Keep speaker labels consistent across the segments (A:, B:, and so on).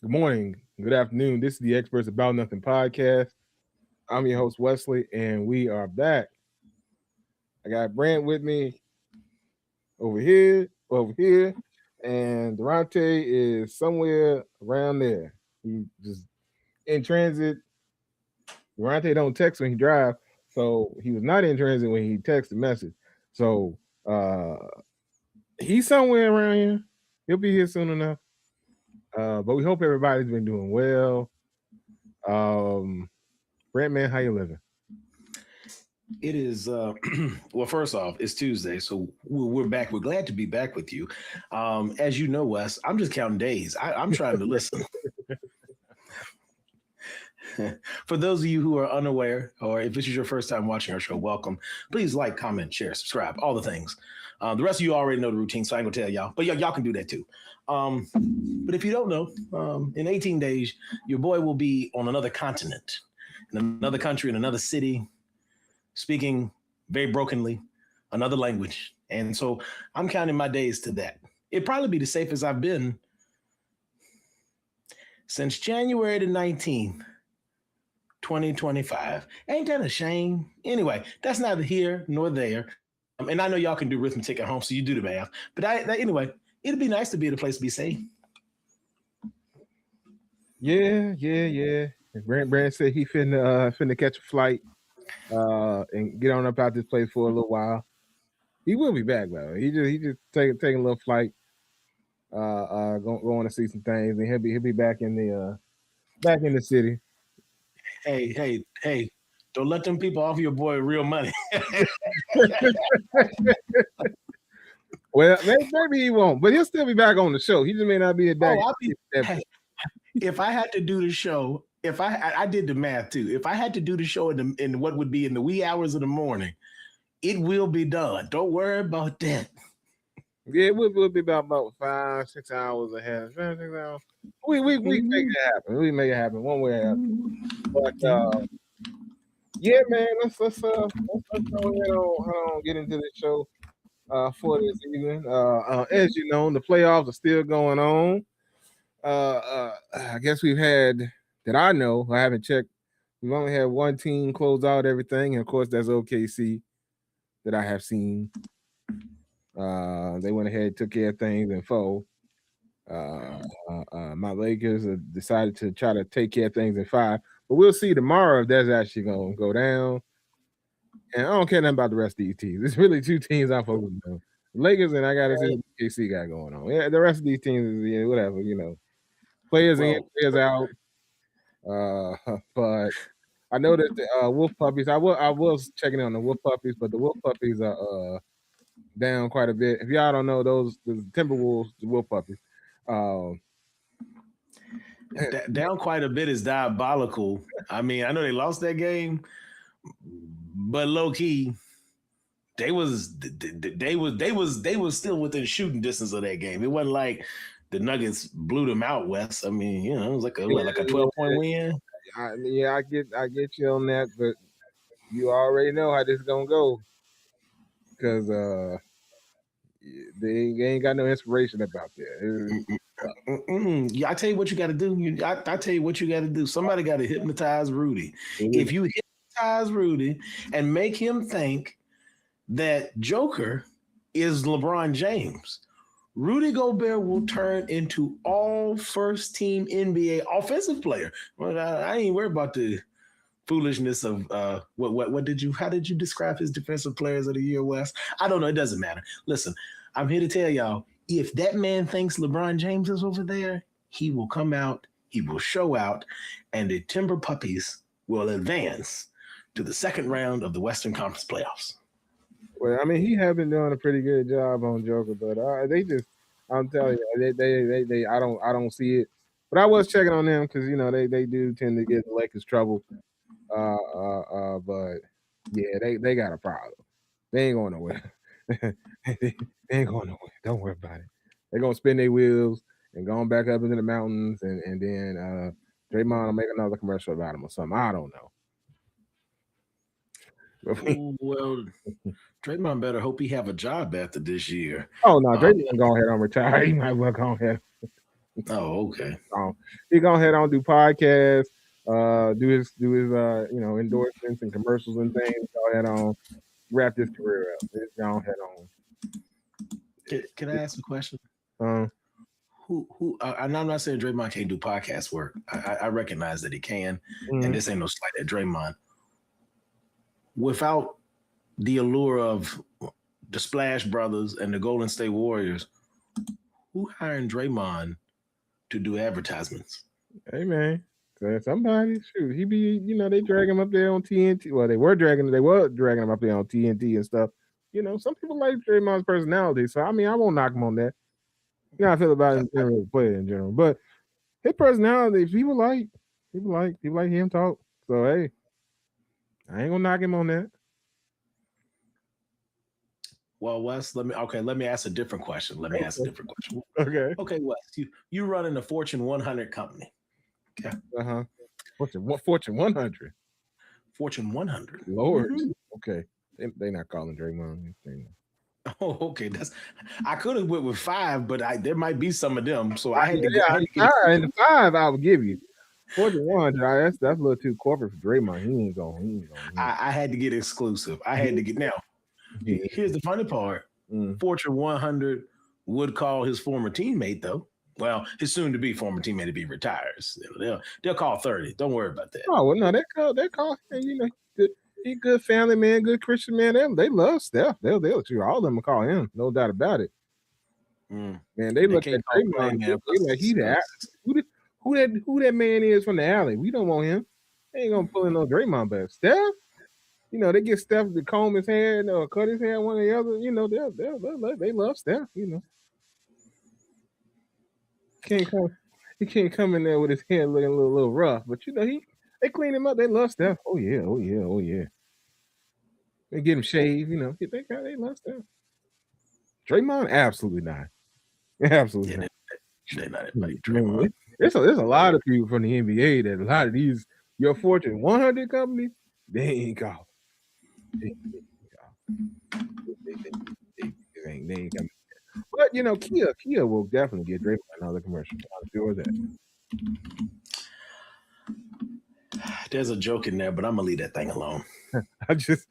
A: Good morning, good afternoon. This is the Experts About Nothing podcast. I'm your host, Wesley, and we are back. I got Brent with me over here, and Durante is somewhere around there. He just in transit. Durante don't text when he drive, so he was not in transit when he texted the message. So uh he's somewhere around here. He'll be here soon enough. But we hope everybody's been doing well. Brent, man, how you living?
B: It is well. First off, it's Tuesday, so we're back. We're glad to be back with you. As you know, Wes, I'm just counting days. I'm trying to listen. For those of you who are unaware, or if this is your first time watching our show, welcome. Please like, comment, share, subscribe, all the things. The rest of you already know the routine, so I ain't gonna tell y'all. But y'all can do that too. But if you don't know, in 18 days, your boy will be on another continent, in another country, in another city, speaking very brokenly another language. And so I'm counting my days to that. It'd probably be the safest I've been since January the 19th, 2025. Ain't that a shame? Anyway, that's neither here nor there. And I know y'all can do arithmetic at home, so you do the math. But anyway, it'd be nice to be at a place to be safe.
A: Yeah. Brent said he finna catch a flight and get on up out this place for a little while. He will be back though. He just taking a little flight, going to see some things, and he'll be back in the city.
B: Hey, don't let them people offer your boy real money.
A: Well, maybe he won't, but he'll still be back on the show. He just may not be back.
B: Hey, if I had to do the show, if I did the math too. If I had to do the show in what would be in the wee hours of the morning, it will be done. Don't worry about that.
A: Yeah, we'll be about 5-6 hours ahead. 5, 6 hours. We make it happen. We make it happen one way or another. But yeah, man, let's go ahead on get into the show for this evening. As you know, the playoffs are still going on. I guess we've had that I know. I haven't checked. We've only had one team close out everything, and of course that's OKC that I have seen. They went ahead, took care of things in four. My Lakers decided to try to take care of things in five, but we'll see tomorrow if that's actually gonna go down. And I don't care nothing about the rest of these teams. It's really two teams I'm focusing on: Lakers, and I gotta see what KC got going on. Yeah, the rest of these teams is whatever, players in, players out. But I know that the Wolf Puppies. I was checking on the Wolf Puppies, but the Wolf Puppies are down quite a bit. If y'all don't know, those the Timberwolves, the Wolf Puppies.
B: Down quite a bit is diabolical. I mean, I know they lost that game, but low key, they was still within shooting distance of that game. It wasn't like the Nuggets blew them out, West. I mean, it was like a 12-point win.
A: I get you on that, but you already know how this is gonna go because they ain't got no inspiration about that.
B: Yeah, I tell you what you got to do. I tell you what you got to do. Somebody got to hypnotize Rudy. If you hypnotize Rudy and make him think that Joker is LeBron James, Rudy Gobert will turn into all first team NBA offensive player. Well, I ain't worried about the foolishness of how did you describe his defensive players of the year, Wes? I don't know. It doesn't matter. Listen, I'm here to tell y'all, if that man thinks LeBron James is over there, he will come out, he will show out, and the Timber Puppies will advance to the second round of the Western Conference playoffs.
A: Well, I mean, he has been doing a pretty good job on Joker, but I'm telling you, they I don't see it. But I was checking on them because they do tend to get the Lakers trouble. But yeah, they got a problem. They ain't going nowhere. They ain't going nowhere. Don't worry about it. They're gonna spin their wheels and going back up into the mountains, and then Draymond will make another commercial about him or something. I don't know.
B: Well, Draymond better hope he have a job after this year.
A: Oh no, Draymond go ahead and retire. He might well go ahead.
B: Oh, okay.
A: He gonna head on do podcasts, do his endorsements and commercials and things. Go ahead on wrap this career up. Just go ahead on.
B: Can I ask a question?
A: Um,
B: Who? And I'm not saying Draymond can't do podcast work. I recognize that he can, and
A: mm,
B: this ain't no slight at Draymond. Without the allure of the Splash Brothers and the Golden State Warriors, who hiring Draymond to do advertisements?
A: hey man, so somebody shoot, he be they drag him up there on TNT. Well, they were dragging him up there on TNT and stuff. Some people like Draymond's personality, so I mean, I won't knock him on that. You know how I feel about him in general, player in general, but his personality, people like him talk. So hey, I ain't gonna knock him on that.
B: Well, Wes, let me ask a different question. Let me ask a different question.
A: Okay.
B: Okay, Wes, you running a Fortune 100 company. Okay.
A: Uh-huh. Fortune 100.
B: Fortune 100.
A: Lord. Mm-hmm. Okay. They not calling Draymond.
B: Oh, okay. I could have went with 5, but there might be some of them. So I had to
A: get and the 5 I would give you. Fortune 100, that's a little too corporate for Draymond. He ain't going.
B: I had to get exclusive. I had to get now. Yeah. Here's the funny part. Fortune 100 would call his former teammate, though. Well, his soon-to-be former teammate to be retires. They'll call 30. Don't worry about that.
A: Oh well, no, they call him. He good family man, good Christian man. They love Steph. They'll all of them will call him, no doubt about it. Man, they look at Draymond. They like who that man is from the alley. We don't want him. They ain't gonna pull in no Draymond, but Steph. They get Steph to comb his hair or cut his hair, one or the other. They love Steph. He can't come in there with his hair looking a little rough, but they clean him up. They love Steph. Oh yeah. They get him shaved. They love Steph. Draymond, absolutely not. Absolutely not.
B: They're not inviting Draymond.
A: There's a lot of people from the NBA that a lot of these your Fortune 100 companies they ain't called. They ain't coming. But Kia will definitely get Draymond another commercial. I'm sure of that.
B: There's a joke in there, but I'm gonna leave that thing alone.
A: I just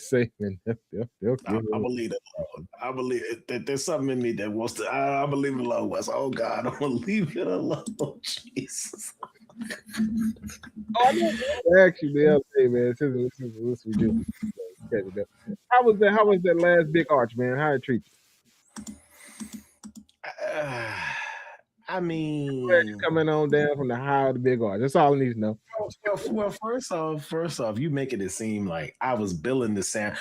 A: say, man,
B: I believe it alone. I believe that there's something in me that wants to. I believe it alone. Wes. Oh God, I'm gonna leave it alone. Jesus.
A: Actually, the other day, man, since we do. How was that last big arch, man? How it treat you?
B: I mean,
A: coming on down from the high of the big arch. That's all I need to know.
B: Well, first off, you making it seem like I was billing the sound.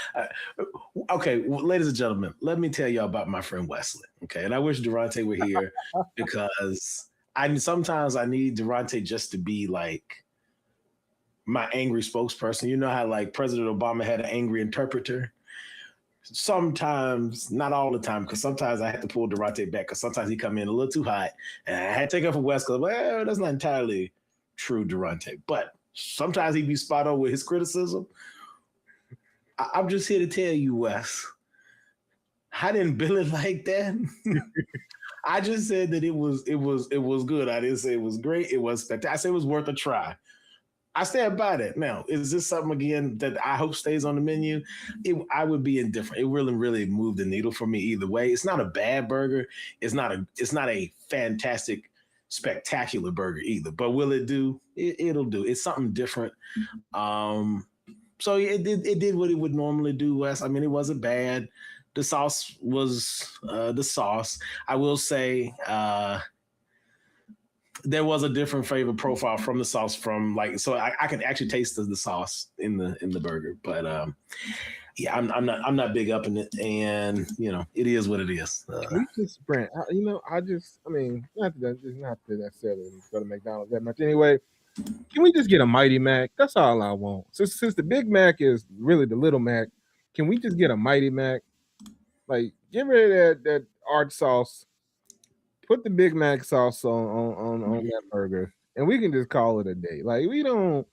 B: Okay, ladies and gentlemen, let me tell y'all about my friend Wesley. Okay, and I wish Durante were here because sometimes I need Durante just to be like my angry spokesperson. You know how like President Obama had an angry interpreter? Sometimes, not all the time, because sometimes I had to pull Durante back because sometimes he come in a little too hot. And I had to take up for West because, well, that's not entirely true, Durante. But sometimes he'd be spot on with his criticism. I'm just here to tell you, Wes, I didn't bill it like that. I just said that it was good. I didn't say it was great. It was spectacular. I said it was worth a try. I stand by that. Now, is this something again that I hope stays on the menu? I would be indifferent. It really, really moved the needle for me either way. It's not a bad burger. It's not a fantastic, spectacular burger either. But will it do? It'll do. It's something different. So it did what it would normally do, Wes. I mean, it wasn't bad. The sauce was the sauce. I will say there was a different flavor profile from the sauce so I can actually taste the sauce in the burger, but yeah, I'm not big up in it, and it is what it is.
A: We just Brent, I mean, not to necessarily go to McDonald's that much anyway. Can we just get a Mighty Mac? That's all I want. Since the Big Mac is really the Little Mac, can we just get a Mighty Mac? Like, get rid of that arch sauce. Put the Big Mac sauce on that burger, and we can just call it a day. Like, we don't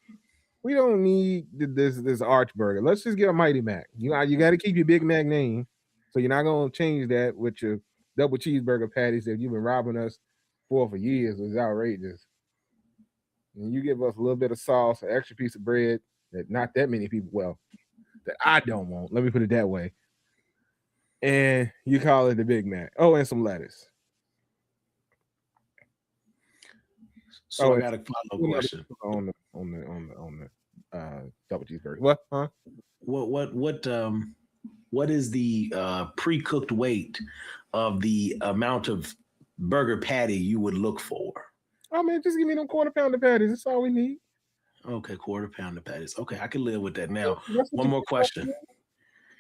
A: need this arch burger. Let's just get a Mighty Mac. You got to keep your Big Mac name, so you're not gonna change that with your double cheeseburger patties that you've been robbing us for years is outrageous. And you give us a little bit of sauce, an extra piece of bread that not that many people, well, that I don't want. Let me put it that way. And you call it the Big Mac. Oh, and some lettuce.
B: So I got a follow-up question.
A: On the double cheeseburger. What? Huh?
B: What is the pre-cooked weight of the amount of burger patty you would look for?
A: Oh man, just give me them quarter pounder patties. That's all we need.
B: Okay, quarter pounder patties. Okay, I can live with that. Now,
A: That's what
B: one
A: you
B: more question.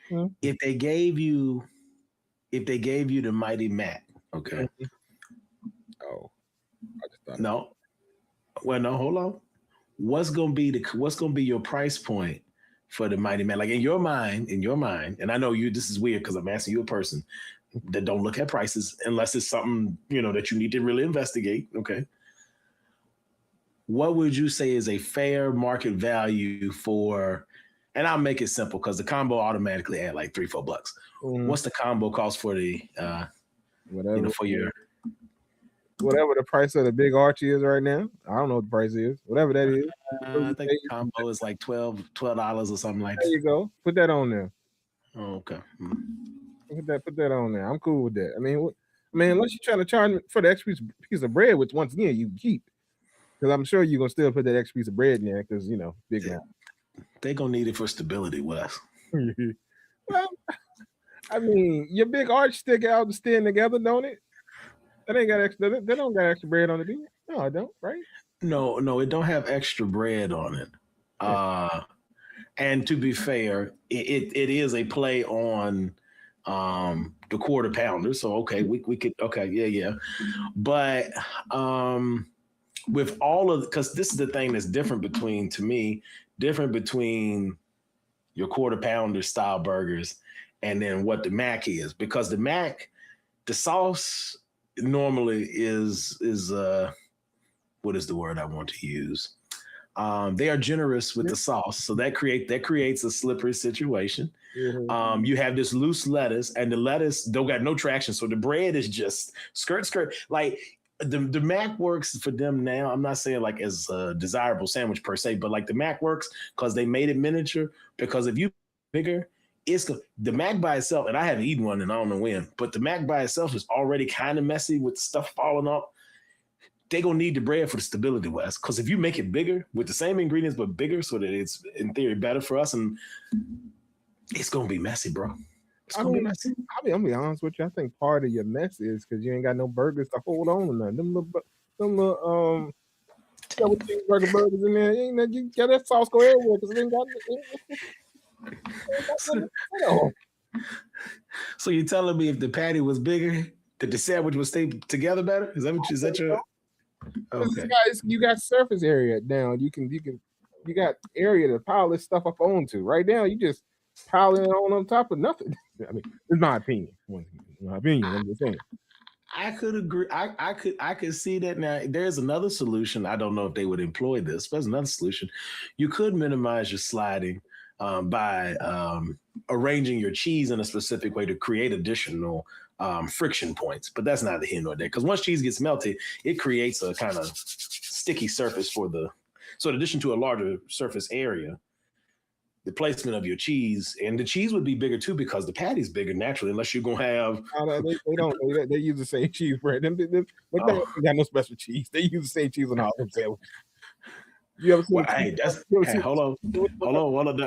A: Hmm.
B: If they gave you the Mighty Mac, okay.
A: Oh, I just thought
B: No. Well, no, hold on. What's gonna be your price point for the Mighty Mac? Like in your mind, and I know you this is weird because I'm asking you a person that don't look at prices unless it's something, that you need to really investigate. Okay. What would you say is a fair market value for, and I'll make it simple because the combo automatically add like $3-4. What's the combo cost for the
A: whatever
B: for your
A: whatever the price of the big Archie is right now? I don't know what the price is. Whatever that is.
B: I think the combo is like $12 or something like that.
A: There you go. Put that on there.
B: Oh, okay.
A: Put that on there. I'm cool with that. I mean, unless you're trying to charge me for the extra piece of bread, which once again you can keep, because I'm sure you're gonna still put that extra piece of bread in there, because Big Mac.
B: They're gonna need it for stability, Wes.
A: Well, I mean, your big arch stick out and stand together, don't it? That ain't got extra. They don't got extra bread on it, do you? No, I don't. Right?
B: No, it don't have extra bread on it. And to be fair, it is a play on the quarter pounder. So okay, we could yeah. But with all of, because this is the thing that's different between your quarter pounder style burgers and then what the Mac is, because the sauce normally is what is the word I want to use? They are generous with the sauce, so that creates a slippery situation.
A: Mm-hmm.
B: You have this loose lettuce, and the lettuce don't got no traction, so the bread is just skirt. Like the Mac works for them now. I'm not saying like as a desirable sandwich per se, but like the Mac works because they made it miniature. Because if you bigger, the Mac by itself, and I haven't eaten one, and I don't know when, but the Mac by itself is already kind of messy with stuff falling off. They gonna need the bread for the stability, Wes. Because if you make it bigger with the same ingredients but bigger, so that it's in theory better for us, and it's gonna be messy, bro. It's gonna be messy.
A: I'm gonna be honest with you. I think part of your mess is because you ain't got no burgers to hold on to nothing. Them little double cheeseburger burgers in there. You got that sauce go everywhere because it ain't got.
B: So you're telling me if the patty was bigger, that the sandwich would stay together better? Is that your? Okay.
A: You got surface area now. You got area to pile this stuff up onto. Right now, you just piling it on top of nothing. I mean, it's my opinion. I'm just saying.
B: I could agree. I could see that. Now there's another solution. I don't know if they would employ this, but there's another solution. You could minimize your sliding by arranging your cheese in a specific way to create additional friction points. But that's not the here nor there, because once cheese gets melted, it creates a kind of sticky surface so in addition to a larger surface area, the placement of your cheese, and the cheese would be bigger too because the patty's bigger naturally, unless you're gonna have.
A: They don't. They use the same cheese bread. They don't got no special cheese. They use the same cheese on all them sandwiches. You ever seen?
B: Hold on.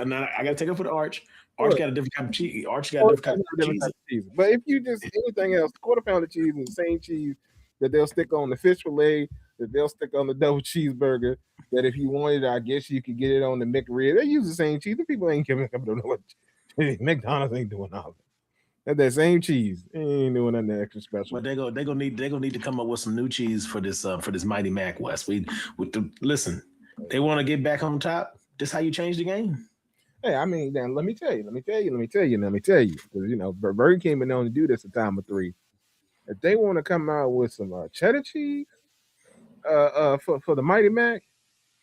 B: Now, I gotta take it for the Arch. Arch got a different kind of cheese. Arch got a different kind of cheese.
A: But if you just anything else, quarter pounder cheese is the same cheese that they'll stick on the fish fillet, that they'll stick on the double cheeseburger. That if you wanted, I guess you could get it on the McRib. They use the same cheese. The people ain't giving up. Don't know what McDonald's ain't doing all that. That same cheese. They ain't doing nothing extra special.
B: But they gonna need to come up with some new cheese for this Mighty Mac West. Listen. They want to get back on top. This how you change the game.
A: Hey, I mean, then let me tell you. Because Burger King been known to do this a time or three. If they want to come out with some cheddar cheese, for the Mighty Mac,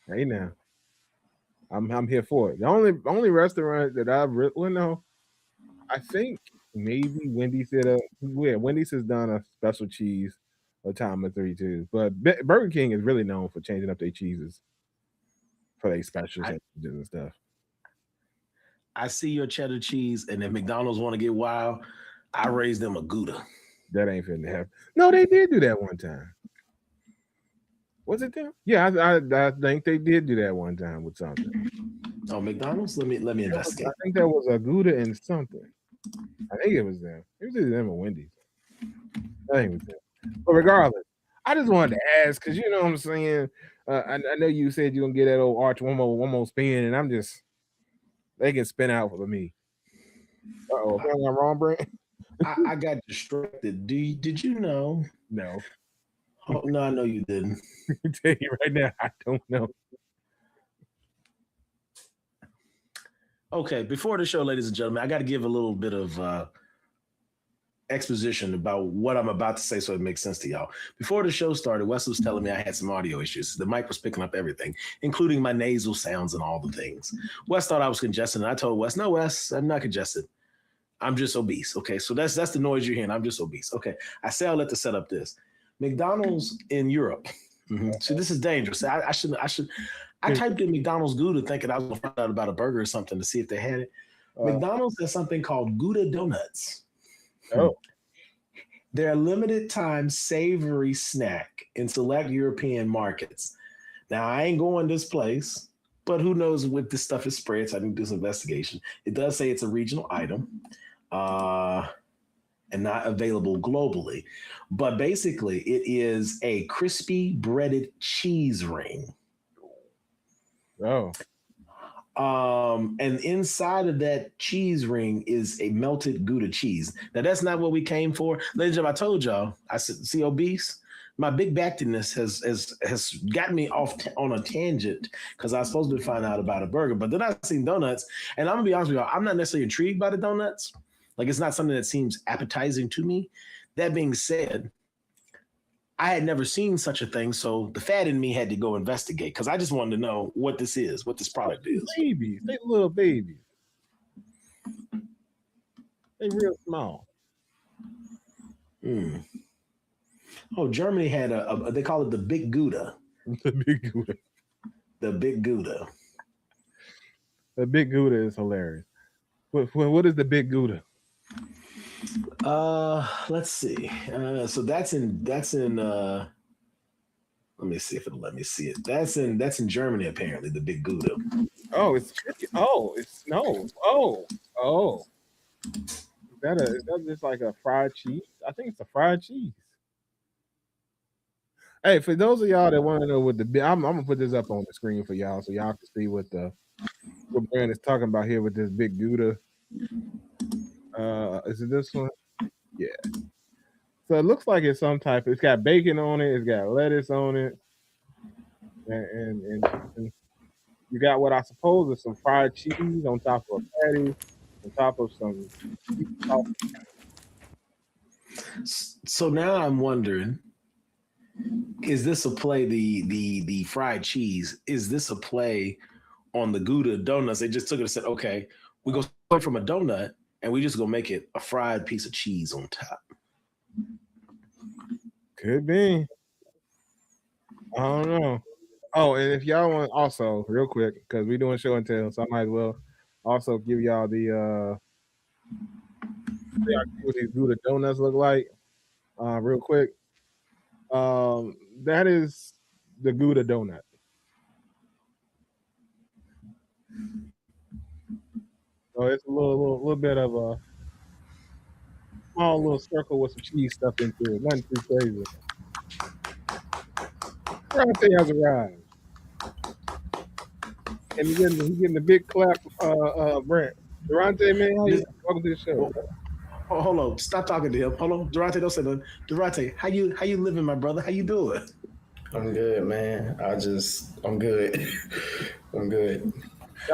A: hey now, I'm here for it. The only restaurant that I think maybe Wendy's did Wendy's has done a special cheese a time of 32, but Burger King is really known for changing up their cheeses for their specials
B: I,
A: and stuff.
B: I see your cheddar cheese, and if McDonald's want to get wild, I raise them a Gouda.
A: That ain't finna happen. No, they did do that one time. Was it them? Yeah, I think they did do that one time with something.
B: Oh, McDonald's. Let me investigate.
A: I think that was a Gouda and something. I think it was them. It was either them or Wendy's. I think it was them. But regardless, I just wanted to ask because you know what I'm saying. I know you said you're gonna get that old arch one more spin, and I'm just they can spin out for me. Oh, I'm wrong, Brent.
B: I got distracted. Did you know?
A: No.
B: Oh, no, I know you didn't.
A: I can tell you right now, I don't know.
B: Okay, before the show, ladies and gentlemen, I got to give a little bit of exposition about what I'm about to say so it makes sense to y'all. Before the show started, Wes was telling me I had some audio issues. The mic was picking up everything, including my nasal sounds and all the things. Wes thought I was congested, and I told Wes, no, Wes, I'm not congested. I'm just obese. Okay, so that's the noise you're hearing. I'm just obese. Okay, I say I'll let the setup this. McDonald's in Europe. Mm-hmm. So this is dangerous. I typed in McDonald's Gouda thinking I was going to find out about a burger or something to see if they had it. McDonald's has something called Gouda Donuts.
A: Oh.
B: They're a limited time savory snack in select European markets. Now, I ain't going this place, but who knows what this stuff is spread, so I need to do some investigation. It does say it's a regional item. And not available globally. But basically, it is a crispy breaded cheese ring.
A: Oh.
B: And inside of that cheese ring is a melted Gouda cheese. Now, that's not what we came for. Ladies and gentlemen, I told y'all, I said, see, obese? My big backedness has got me off on a tangent because I was supposed to find out about a burger. But then I seen donuts, and I'm going to be honest with y'all, I'm not necessarily intrigued by the donuts. Like, it's not something that seems appetizing to me. That being said, I had never seen such a thing, so the fat in me had to go investigate because I just wanted to know what this is, what this product is.
A: Babies, they little babies. They real small.
B: Oh, Germany had they call it the Big Gouda.
A: The Big Gouda.
B: The Big Gouda.
A: The Big Gouda is hilarious. What is the Big Gouda?
B: Let's see. So that's in let me see if it'll let me see it. That's in Germany apparently, the Big Gouda.
A: Oh, it's chicken. Oh, it's no. Oh. Is that just like a fried cheese? I think it's a fried cheese. Hey, for those of y'all that want to know what I'm gonna put this up on the screen for y'all so y'all can see what Brand is talking about here with this Big Gouda. Is it this one? Yeah. So it looks like it's some type. It's got bacon on it. It's got lettuce on it, and you got what I suppose is some fried cheese on top of a patty, on top of some.
B: So now I'm wondering, is this a play? The fried cheese, is this a play on the Gouda donuts? They just took it and said, okay, we go from a donut and we just gonna make it a fried piece of cheese on top.
A: Could be. I don't know. Oh, and if y'all want also real quick, because we're doing show and tell, so I might as well also give y'all the what these Gouda donuts look like. Real quick. That is the Gouda donut. So it's a little bit of a small little circle with some cheese stuff into it. Nothing too crazy. Durante has arrived. And he's getting the big clap, Brent. Durante, man, how you welcome to the show?
B: Oh, hold on. Stop talking to him. Hold on. Durante, don't say nothing. Durante, how you living, my brother? How you doing?
C: I'm good, man. I'm good. I'm good.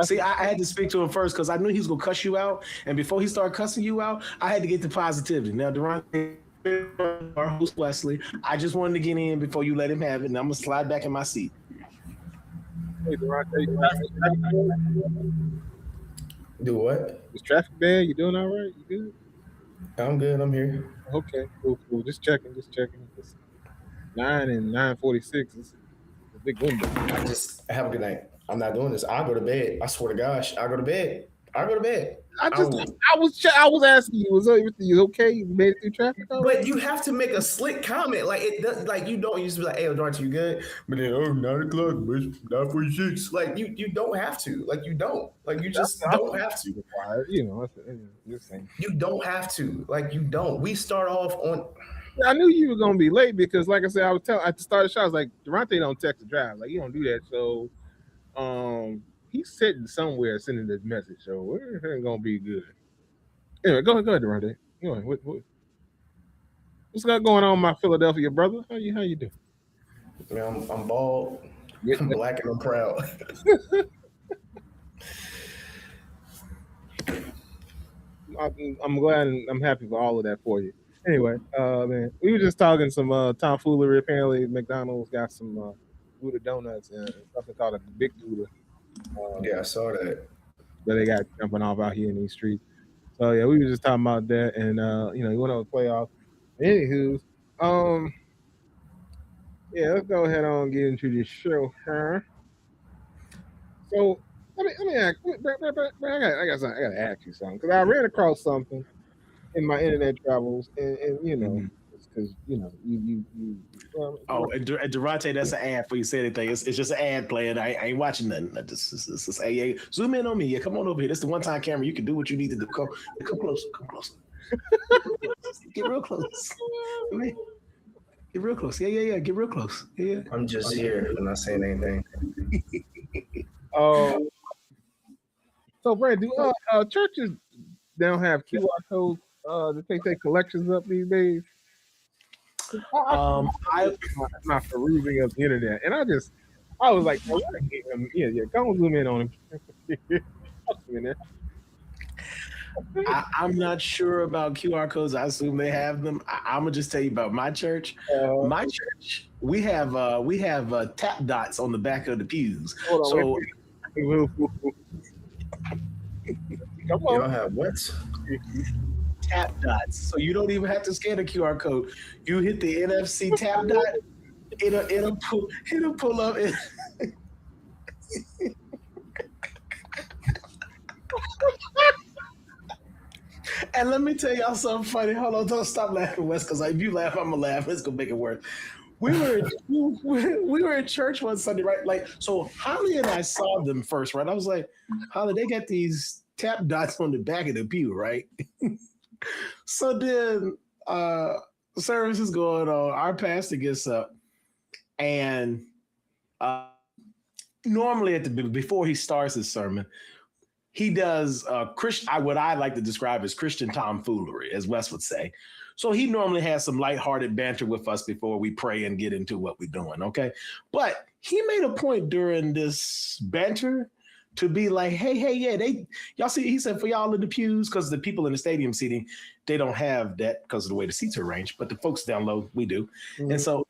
B: See, I had to speak to him first because I knew he was gonna cuss you out, and before he started cussing you out, I had to get the positivity. Now, Durante, our host Wesley, I just wanted to get in before you let him have it, and I'm gonna slide back in my seat.
A: Hey, Durante,
C: Do what?
A: is traffic bad? You doing all right? You good?
C: I'm good. I'm here.
A: Okay, cool. Just checking. It's 9:46. It's a big window.
C: I just have a good night. I'm not doing this. I go to bed. I swear to gosh, I go to bed. I go to bed. I will.
A: I was asking you, was everything you okay? You made it through traffic already?
C: But you have to make a slick comment, like it does. Like you don't used to be like, "Hey, Darcy, you good?" But then, 9 o'clock, bitch, 9:46. Like you don't have to. Like you don't. Like you just
A: I
C: don't
A: thought
C: have to.
A: you were quiet. You know, just saying.
C: You don't have to. Like you don't. We start off on.
A: I knew you were gonna be late because, like I said, I was telling at the start of the show, I was like, Durante don't text and drive. Like, you don't do that. So, he's sitting somewhere sending this message. So it ain't gonna be good. Anyway, go ahead, Durante. What's got going on, my Philadelphia brother? How you doing?
C: Man, I'm bald. I'm black and I'm proud.
A: I'm glad and I'm happy for all of that for you. Anyway, man, we were just talking some tomfoolery. Apparently, McDonald's got some Gouda donuts and something called a big Gouda
C: Yeah, I saw that.
A: that they got jumping off out here in these streets. So yeah, we were just talking about that, and you went over the playoffs. Anywho, um, yeah, let's go ahead on and get into the show, huh? So let me ask. I got something. I got to ask you something because I ran across something in my internet travels, and because
B: Oh, and Durante, that's an ad for you say anything. It's just an ad playing. I ain't watching nothing. Hey, zoom in on me. Yeah, come on over here. This is the one time camera. You can do what you need to do. Come closer. Come closer. Get real close. Get real close. Yeah. Get real close. Yeah.
C: I'm just here. I'm not saying anything.
A: So Brad, do churches don't have QR codes to take collections up these days? I'm not perusing of the internet, and I was like, oh, yeah, go zoom in on him.
B: I'm not sure about QR codes. I assume they have them. I'm gonna just tell you about my church. My church, we have tap dots on the back of the pews. So
A: come on.
C: Y'all have what?
B: Tap dots. So you don't even have to scan a QR code. You hit the NFC tap dot. It'll pull up. And let me tell y'all something funny. Hold on, don't stop laughing, Wes, because if you laugh, I'm gonna laugh. It's gonna make it worse. We were in church one Sunday, right? Like, so Holly and I saw them first, right? I was like, Holly, they got these tap dots on the back of the pew, right? So then service is going on. Our pastor gets up, and normally before he starts his sermon, he does what I like to describe as Christian tomfoolery, as Wes would say. So he normally has some lighthearted banter with us before we pray and get into what we're doing, okay? But he made a point during this banter to be like, hey, yeah, y'all see, he said, for y'all in the pews, because the people in the stadium seating, they don't have that because of the way the seats are arranged, but the folks down low, we do. Mm-hmm. And so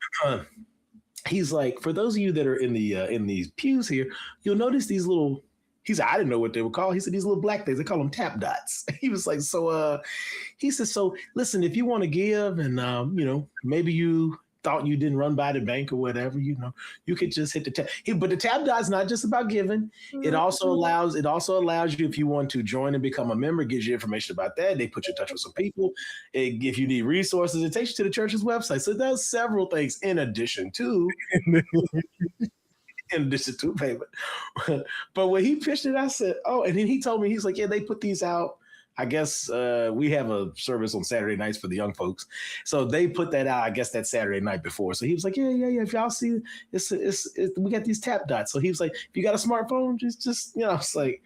B: he's like, for those of you that are in these pews here, you'll notice these little, he said, I didn't know what they were called. He said, these little black things, they call them tap dots. He was like, he said, so listen, if you want to give and, maybe you thought you didn't run by the bank or whatever, you could just hit the tap. But the tap dot's not just about giving. It also allows you, if you want to join and become a member, gives you information about that. They put you in touch with some people. If you need resources, it takes you to the church's website. So it does several things in addition to payment. But when he pitched it, I said, oh, and then he told me, he's like, yeah, they put these out. I guess we have a service on Saturday nights for the young folks. So they put that out, I guess, that Saturday night before. So he was like, yeah. If y'all see, we got these tap dots. So he was like, if you got a smartphone, just it's like,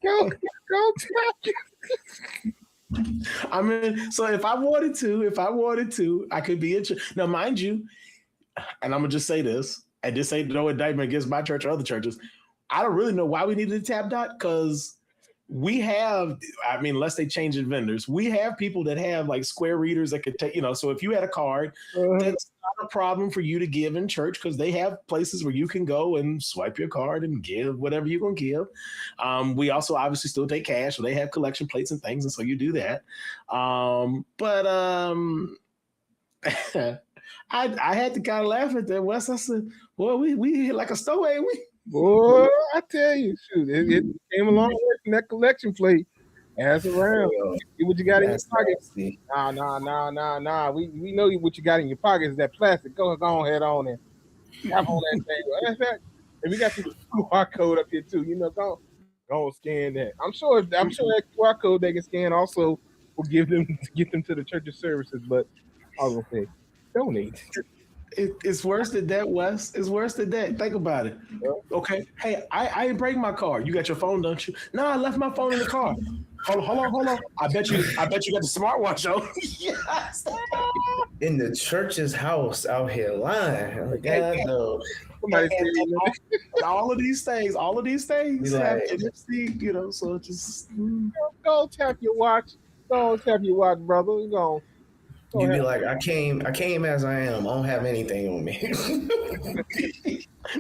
B: go. I mean, so if I wanted to, I could be interested. Now, mind you, and I'm gonna just say this, and this ain't no indictment against my church or other churches. I don't really know why we needed a tap dot, because we have, I mean, unless they change the vendors, we have people that have like square readers that could take, so if you had a card, that's not a problem for you to give in church because they have places where you can go and swipe your card and give whatever you're going to give. We also obviously still take cash, so they have collection plates and things, and so you do that. But I had to kind of laugh at that, Wes. I said, boy, we hit like a stove, ain't we?
A: Boy, I tell you, shoot, it came a long way from that collection plate. Ask around. See what you got in your pocket. Nah. We know what you got in your pocket is that plastic. Go ahead on and tap on that thing. That's that. And we got this QR code up here too. Go scan that. I'm sure that QR code they can scan also will get them to the church's services. But I was gonna say, donate.
B: It's worse than that, Wes. It's worse than that. Think about it. Okay. Hey, I didn't break my car. You got your phone, don't you? No, I left my phone in the car. Hold on. I bet you got the smartwatch on. Yes.
C: In the church's house out here lying. Like, God, no.
B: And all of these things have NFC, so just
A: go tap your watch. Go tap your watch, brother.
C: You be like, I came as I am. I don't have anything on me.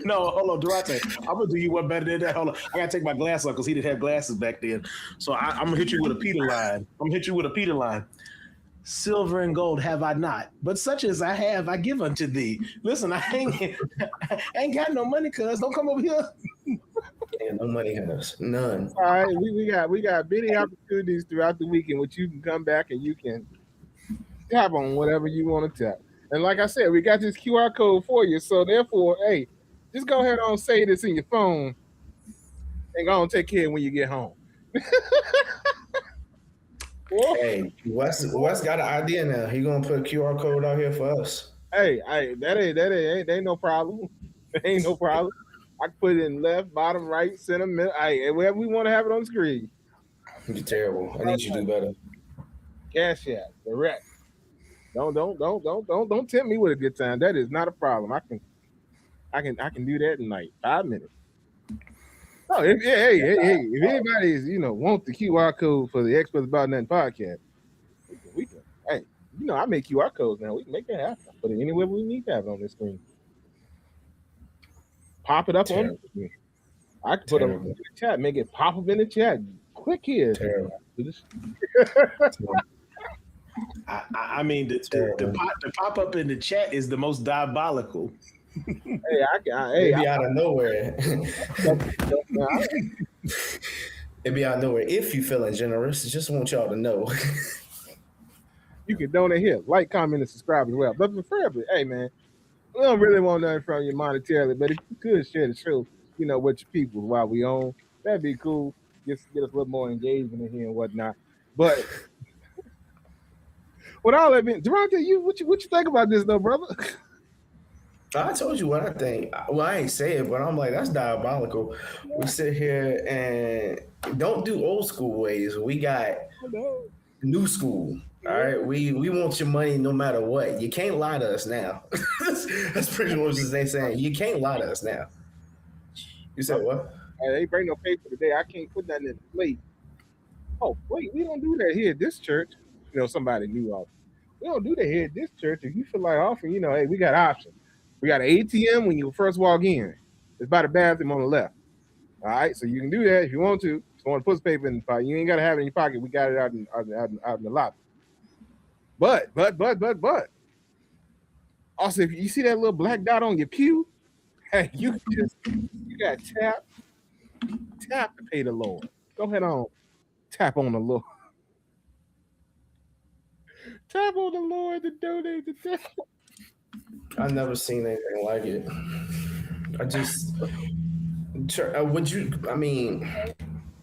B: No, hold on, Durante. I'm gonna do you one better than that. Hold on, I gotta take my glasses off because he didn't have glasses back then. So I'm gonna hit you with a Peter line. Silver and gold have I not, but such as I have, I give unto thee. Listen, I ain't got no money, cuz don't come over here.
C: Yeah, no money has none.
A: All right, we got many opportunities throughout the weekend which you can come back and you can tap on whatever you want to tap. And like I said, we got this QR code for you. So therefore, hey, just go ahead and say this in your phone and go and take care when you get home.
C: Hey, Wes got an idea now. He gonna put a QR code out here for us.
A: Hey, that ain't no problem. Ain't no problem. I can put it in left, bottom, right, center, middle. Hey, wherever we want to have it on the screen.
C: You're terrible. I need you to do better.
A: Cash App, direct. Don't tempt me with a good time. That is not a problem. I can do that in like 5 minutes. Oh, if anybody is want the QR code for the Experts About Nothing podcast, we can. Hey, I make QR codes now. We can make that happen. Put it anywhere we need to have it on the screen. Pop it up on the screen. I can put them in the chat. Make it pop up in the chat. Click here.
B: I mean, the pop up in the chat is the most diabolical.
C: It'd be out of nowhere. It'd be out of nowhere. If you feeling generous, just want y'all to know.
A: You can donate here, like, comment, and subscribe as well. But preferably, hey man, we don't really want nothing from you monetarily, but if you could share the show, with your people while we on, that'd be cool. Get us a little more engagement in here and whatnot. But with all that being, Durante, what you think about this though, brother?
C: I told you what I think. Well, I ain't say it, but I'm like, that's diabolical. We sit here and don't do old school ways. We got new school. All right. We want your money no matter what. You can't lie to us now. That's pretty much what they saying. You can't lie to us now. You said what?
A: They bring no paper today. I can't put that in the plate. Oh, wait, we don't do that here at this church. Somebody new off. We don't do that here at this church. If you feel like offering, hey, we got options. We got an ATM when you first walk in. It's by the bathroom on the left. All right, so you can do that if you want to. If you want to put paper in the pocket, you ain't got to have it in your pocket. We got it out in the lobby. But. Also, if you see that little black dot on your pew, hey, you got to tap to pay the Lord. Go ahead on, tap on the Lord. Tap on the Lord to donate the devil.
C: I've never seen anything like it. Would you? I mean,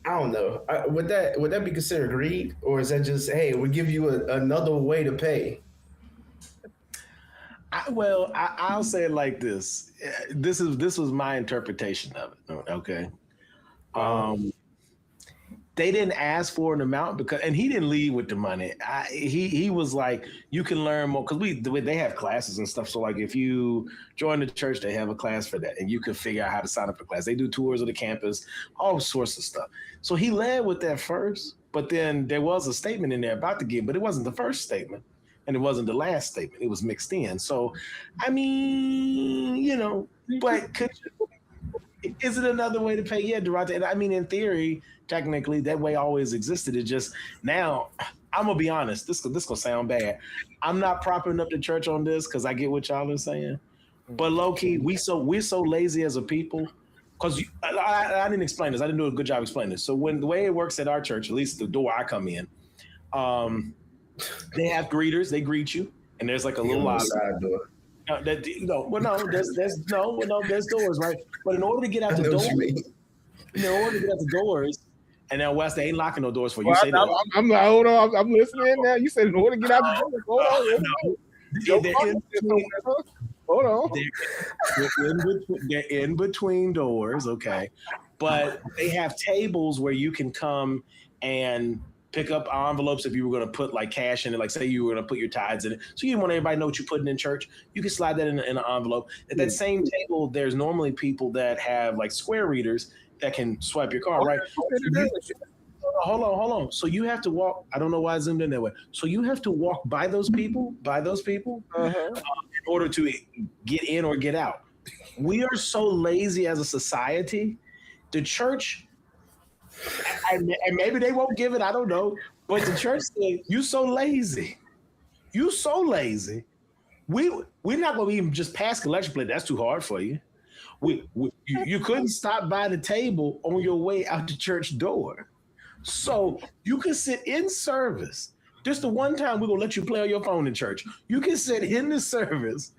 C: I don't know. Would that be considered greed, or is that just, hey, we give you another way to pay?
B: I'll say it like this. This was my interpretation of it. Okay. they didn't ask for an amount because, and he didn't leave with the money. He was like, you can learn more because they have classes and stuff. So like, if you join the church, they have a class for that, and you can figure out how to sign up for class. They do tours of the campus, all sorts of stuff. So he led with that first, but then there was a statement in there about the give, but it wasn't the first statement, and it wasn't the last statement. It was mixed in. So, I mean, but is it another way to pay? Yeah, Durante. And I mean, in theory, technically, that way always existed. It just now, I'm gonna be honest. This gonna sound bad. I'm not propping up the church on this because I get what y'all are saying. But low key, we're so lazy as a people. Because I didn't explain this. I didn't do a good job explaining this. So the way it works at our church, at least the door I come in, they have greeters. They greet you, and there's like a little lobby.
C: Door.
B: There's doors, right? But in order to get out the doors, and now West, they ain't locking no doors for you.
A: Well,
B: Say that.
A: I'm like, hold on, I'm listening now. You said in order to get out the door, hold on.
B: They're in between doors, okay, but they have tables where you can come and pick up envelopes if you were going to put like cash in it, like say you were going to put your tithes in it. So you didn't want everybody to know what you're putting in church. You can slide that in an envelope. At that same table, there's normally people that have like square readers that can swipe your card, right? Hold on. So you have to walk. I don't know why I zoomed in that way. So you have to walk by those people, in order to get in or get out. We are so lazy as a society. The church, and maybe they won't give it, I don't know. But the church said, you so lazy. We're not going to even just pass collection plate. That's too hard for you. You couldn't stop by the table on your way out the church door. So you can sit in service. Just the one time we're going to let you play on your phone in church. You can sit in the service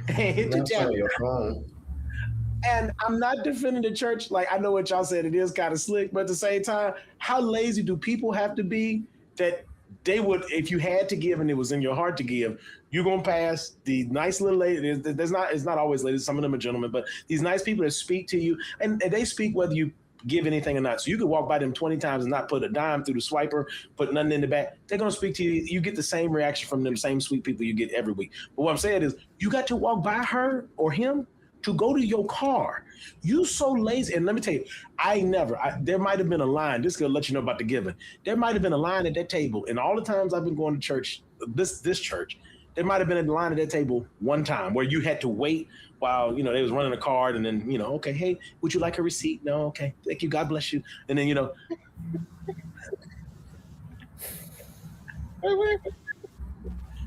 B: and hit the tab. And I'm not defending the church. Like, I know what y'all said. It is kind of slick. But at the same time, how lazy do people have to be that they would, if you had to give and it was in your heart to give, you're going to pass the nice little lady. It's not always ladies. Some of them are gentlemen. But these nice people that speak to you, and they speak whether you give anything or not. So you could walk by them 20 times and not put a dime through the swiper, put nothing in the back. They're going to speak to you. You get the same reaction from them same sweet people you get every week. But what I'm saying is you got to walk by her or him to go to your car. You so lazy. And let me tell you, there might have been a line. This could let you know about the giving. There might have been a line at that table. And all the times I've been going to church, this church, there might have been a line at that table one time where you had to wait while, they was running a card and then, okay, hey, would you like a receipt? No, okay, thank you, God bless you. And then,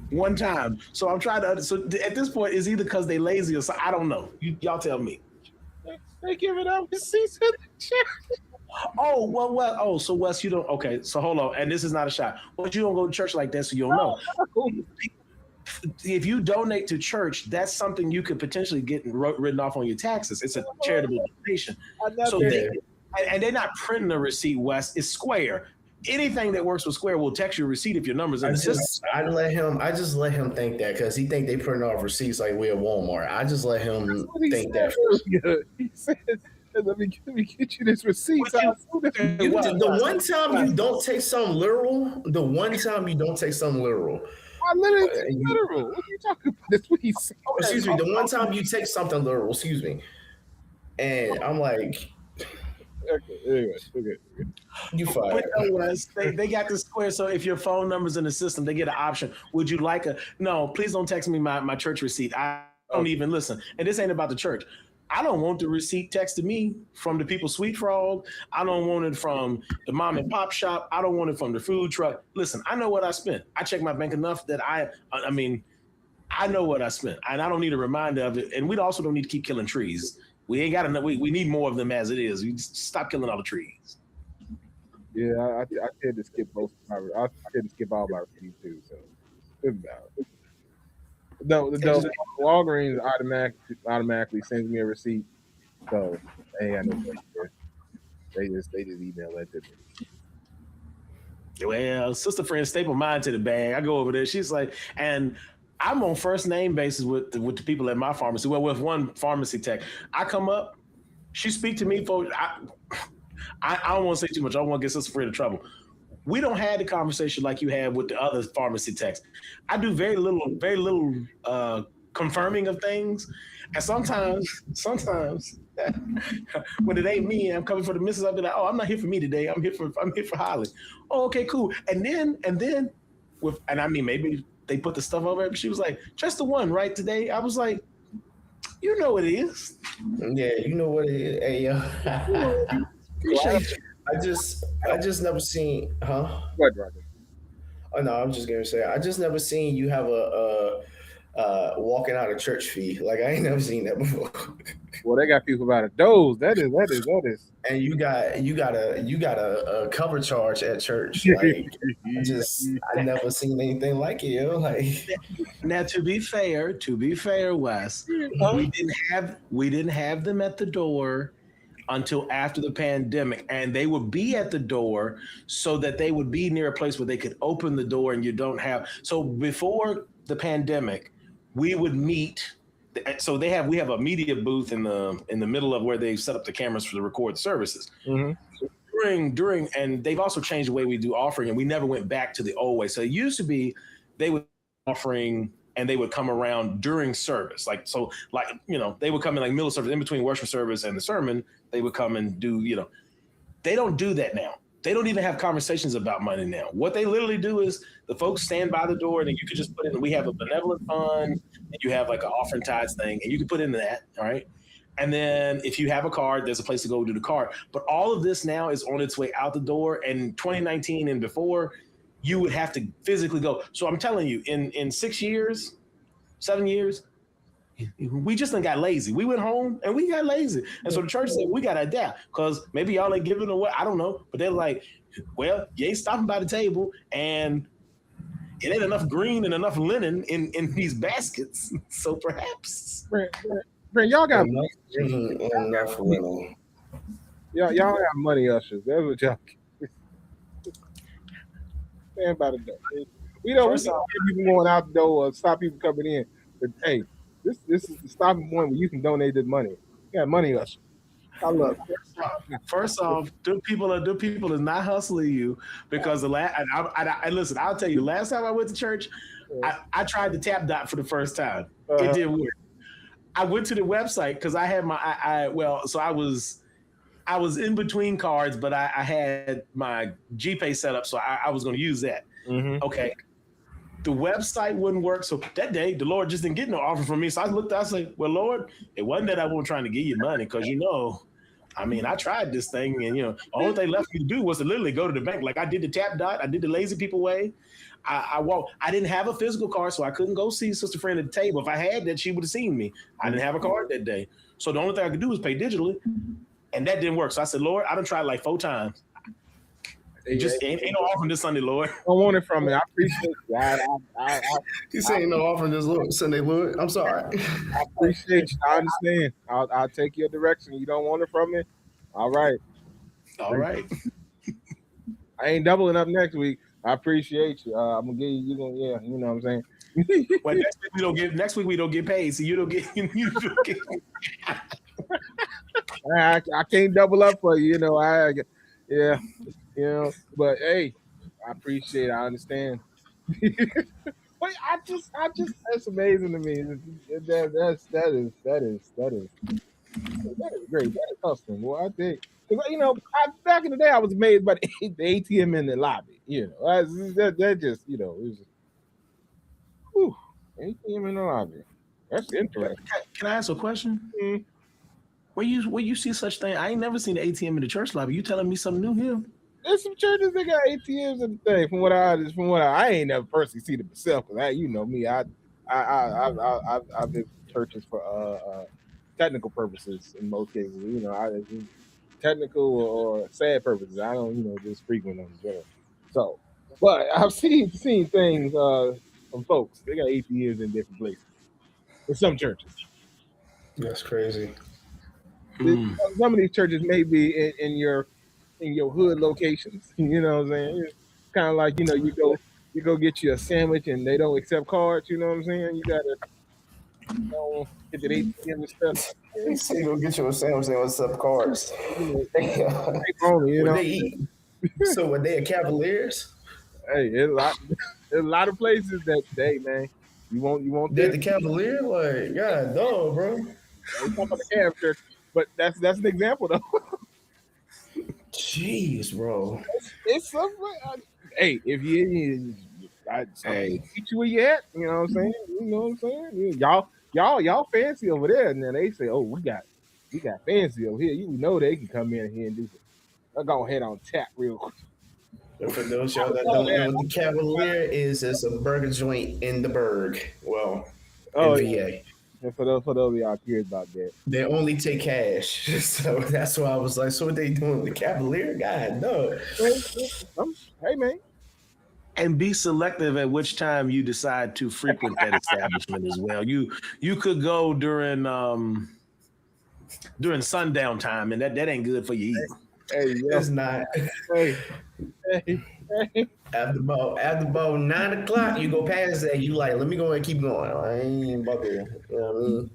B: one time. So I'm trying to, so at this point, it's either because they lazy or so, I don't know. Y'all tell me.
A: They giving out receipts in the church.
B: Oh, well, so Wes, you don't, okay, so hold on, and this is not a shot. Well, you don't go to church like that, so you don't know. If you donate to church, that's something you could potentially get written off on your taxes. It's a charitable donation. So they're not printing a receipt, Wes. It's Square. Anything that works with Square will text you a receipt if your number's in the system.
C: I just let him think that because he think they printing off receipts like we at Walmart. I just let him think that.
A: He said, let me get you this receipt.
C: The one time you don't take something literal,
A: I literally take literal. What are you talking about? That's what he said.
C: Excuse me. The one time you take something literal, excuse me. And I'm like,
A: okay, anyway, okay.
C: You fired.
B: They got the Square, so if your phone number's in the system, they get an option. Would you like no, please don't text me my church receipt. I don't even listen. And this ain't about the church. I don't want the receipt texted me from the People Sweet Frog. I don't want it from the mom and pop shop. I don't want it from the food truck. Listen, I know what I spent. I check my bank enough that I know what I spent, and I don't need a reminder of it. And we also don't need to keep killing trees. We ain't got enough. We need more of them as it is. We just stop killing all the trees.
A: Yeah, I tend to skip most of my. I tend to skip all my receipts too. So it's about it. No, Walgreens automatically sends me a receipt. So they ain't got no place. They just email that to me.
B: Well, sister friend staple mine to the bag. I go over there. She's like, and I'm on first name basis with the people at my pharmacy. Well, with one pharmacy tech, I come up, she speak to me for. I don't want to say too much. I don't want to get Sister Fred in trouble. We don't have the conversation like you had with the other pharmacy techs. I do very little confirming of things, and sometimes when it ain't me, I'm coming for the missus. I'll be like, oh, I'm not here for me today. I'm here for Holly. Oh, okay, cool. And then and I mean maybe they put the stuff over it, but she was like, just the one, right? Today. I was like, you know what it is.
C: Yeah, you know what it is. Hey, yo.
B: Appreciate you.
C: I just never seen, huh?
A: What, brother?
C: Oh no, I'm just gonna say I just never seen you have walking out of church fee. Like I ain't never seen that before.
A: Well, they got people about a dose. That is.
C: And you got a cover charge at church. Like I never seen anything like it, yo. Like
B: Now, to be fair, Wes, we didn't have them at the door until after the pandemic, and they would be at the door so that they would be near a place where they could open the door, and you don't have. So before the pandemic, we would meet. So we have a media booth in the middle of where they set up the cameras for the record services.
A: Mm-hmm.
B: During and they've also changed the way we do offering, and we never went back to the old way. So it used to be they would offering and they would come around during service, like they would come in like middle service, in between worship service and the sermon. They would come and do they don't do that now. They don't even have conversations about money now. What they literally do is the folks stand by the door, and then you can just put in. We have a benevolent fund, and you have like an offering tithes thing, and you can put in that. All right. And then if you have a card, there's a place to go do the card. But all of this now is on its way out the door. And 2019 and before, you would have to physically go. So I'm telling you, in 6 years, 7 years, we just got lazy. We went home and we got lazy. And so the church said, we got to adapt because maybe y'all ain't giving away. I don't know. But they're like, well, you ain't stopping by the table and it ain't enough green and enough linen in these baskets. So perhaps.
A: Man, y'all got
C: enough little.
A: y'all got money ushers. That's what y'all stand by the door. We don't get people going out the door or stop people coming in. But hey, this is the stopping point where you can donate this money. You got money ushers. I love it.
B: First off, them people is not hustling you because listen, I'll tell you, last time I went to church, I tried the tap dot for the first time. It didn't work. I went to the website because I had I was in between cards, but I had my GPay set up, so I was going to use that.
A: Mm-hmm.
B: Okay. The website wouldn't work. So that day, the Lord just didn't get no offer from me. So I looked, I said, well, Lord, it wasn't that I wasn't trying to give you money because, I tried this thing and, all they left me to do was to literally go to the bank. Like I did the tap dot. I did the lazy people way. I walked. I didn't have a physical card, so I couldn't go see Sister Friend at the table. If I had that, she would have seen me. I didn't have a card that day. So the only thing I could do was pay digitally. And that didn't work. So I said, Lord, I done tried like 4 times. Just ain't no offering this Sunday, Lord.
A: I want it from me. I appreciate you.
C: He's saying no offering this Sunday, Lord. I'm sorry.
A: I appreciate you. I understand. I'll take your direction. You don't want it from me? All right.
B: All right.
A: I ain't doubling up next week. I appreciate you. I'm gonna give you. You gonna, yeah. You know what I'm saying.
B: Well, next week we don't get paid, so you don't get.
A: I can't double up for you. Yeah. But hey, I appreciate it. I understand. But I just that's amazing to me. That is great. That is custom. Well, I think back in the day I was amazed by the ATM in the lobby. That just it was ATM in the lobby. That's interesting.
B: Can I ask a question?
A: Mm-hmm.
B: Where you see such thing? I ain't never seen an ATM in the church lobby. You telling me something new here?
A: There's some churches that got ATMs in the thing. From what I ain't never personally seen it myself. Cause me, I've been churches for technical purposes in most cases. Technical or sad purposes. I don't just frequent them in general. So, but I've seen things from folks. They got ATMs in different places. In some churches.
C: That's crazy.
A: Some of these churches may be in your hood locations. You know what I'm saying? It's kind of like you go get you a sandwich and they don't accept cards. You know what I'm saying? You gotta Hit that ATM and stuff.
C: He said, "Go get you a sandwich and what's up, carbs."
A: You
C: Hey,
A: know, you
C: what
A: know.
C: they eat? So what they are Cavaliers?
A: Hey, there's a lot of places that day, man. You want
C: They're
A: this?
C: the Cavalier? Like, God, no, bro.
A: We talk about the Cavs church, but that's an example though.
C: Jeez, bro.
A: It's something. Hey, if something
B: Hey,
A: meet you where you at, you know what I'm saying? You know what I'm saying? Y'all fancy over there, and then they say, "Oh, we got fancy over here." You know they can come in here and do some. I'll go ahead on tap real quick.
C: And for those y'all that don't know, the Cavalier is a burger joint in the Berg. Well, in
A: Oh yeah,
C: VA.
A: and for those of y'all curious about that,
C: They only take cash. So that's why I was like, so what they doing with the Cavalier? God, no.
A: hey man,
B: and be selective at which time you decide to frequent that establishment as well. You could go during sundown time, and that ain't good for you eating.
A: hey yo,
C: It's not.
A: hey, hey, hey.
C: After about 9 o'clock, you go past that, you like, let me go ahead and keep going. I ain't about to, you know what I mean?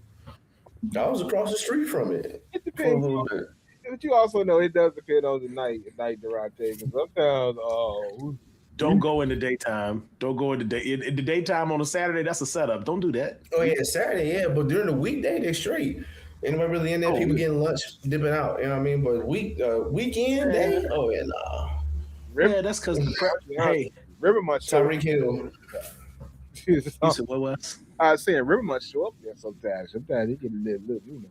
C: I was across the street from it
A: It
C: for a
A: depends.
C: little bit.
A: But you also know it does depend on the night Durante. Because sometimes,
B: Don't go in the daytime. Don't go in the day in the daytime on a Saturday. That's a setup. Don't do that.
C: Oh yeah, Saturday, yeah, but during the weekday they straight. Ain't nobody really in there.
B: Oh,
C: People
B: yeah.
C: getting lunch, dipping out. You know what I mean? But weekend
A: man,
C: day, oh yeah, nah.
A: River,
B: Yeah, that's because the prep.
A: to be honest,
B: Hey,
A: River must show
C: Tyreek Hill.
B: you said what was?
A: I was saying River must show up there sometimes. Sometimes he get a little, you know.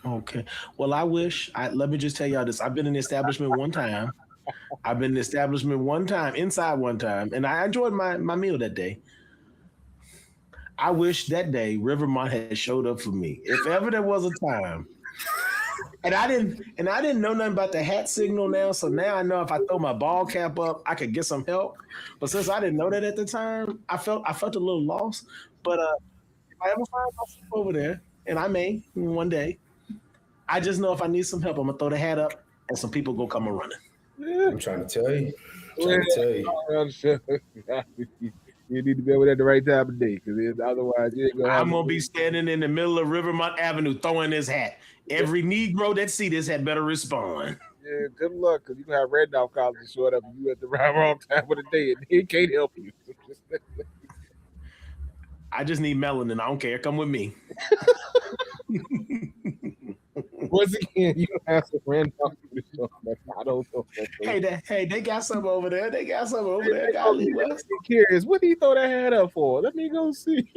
B: Oh, okay. Well, let me just tell y'all this. I've been in the establishment one time. I've been in the establishment one time, inside one time, and I enjoyed my meal that day. I wish that day Rivermont had showed up for me. If ever there was a time. And I didn't know nothing about the hat signal now. So now I know if I throw my ball cap up, I could get some help. But since I didn't know that at the time, I felt a little lost. But if I ever find myself over there, and I may one day, I just know if I need some help, I'm gonna throw the hat up and some people go come a running.
A: Yeah.
C: I'm trying to tell you.
A: Well, I'm sure. You need to be over there at the right time of day, because otherwise you ain't gonna have.
B: I'm gonna be standing in the middle of Rivermont Avenue throwing this hat. Every Negro that see this hat better respond.
A: Yeah, good luck, because you gonna have Randolph College showing up and you at the wrong time of the day, and he can't help you.
B: I just need melanin. I don't care. Come with me.
A: Once again, you have some Randolph College showing up. I don't know.
B: Hey, they got some over there. They got some over there. Golly,
A: I'm curious. What did he throw that hat up for? Let me go see.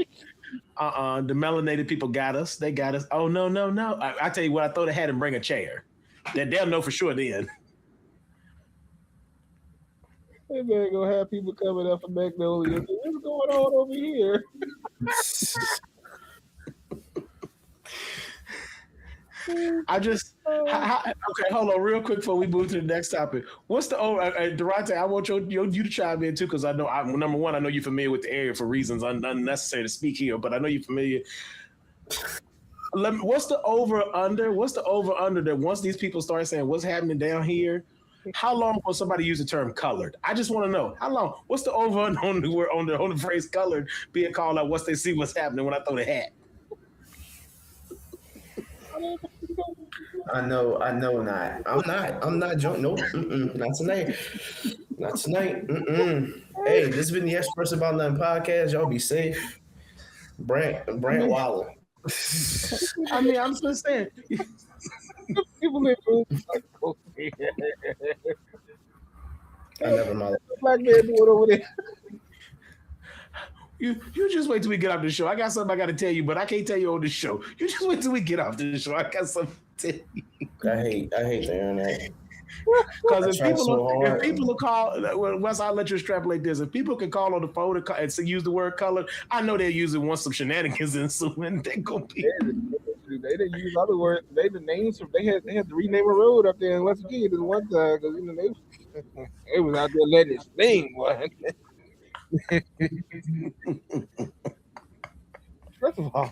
B: The melanated people got us. They got us. Oh no. I tell you what, I throw the hat and bring a chair. They'll know for sure then.
A: They better gonna have people coming up from Magnolia. What's going on over here?
B: Okay, hold on real quick before we move to the next topic. What's the Durante? I want you to chime in too, because I know number one, I know you're familiar with the area for reasons unnecessary to speak here, but I know you're familiar. What's the over under? What's the over under that once these people start saying what's happening down here? How long will somebody use the term colored? I just want to know how long. What's the over under on the phrase colored being called out once they see what's happening when I throw the hat?
C: I know not. I'm not joking. Nope. Not tonight. Not tonight. Hey, this has been the Experts About Nothing podcast. Y'all be safe. Brant Waller.
B: I mean, I'm just saying.
A: People live
C: I never mind.
A: black man doing over there.
B: You just wait till we get off the show. I got something I got to tell you, but I can't tell you on the show. You just wait till we get off the show. I got something to tell you.
C: I hate the internet.
B: Because if people call, Wes, I'll let you extrapolate this. If people can call on the phone and use the word color, I know they're using once some shenanigans ensuing. They're gonna be.
A: They didn't use other words. They had to rename a road up there in West Virginia this one time, because they was out there letting it sting, boy. First of all,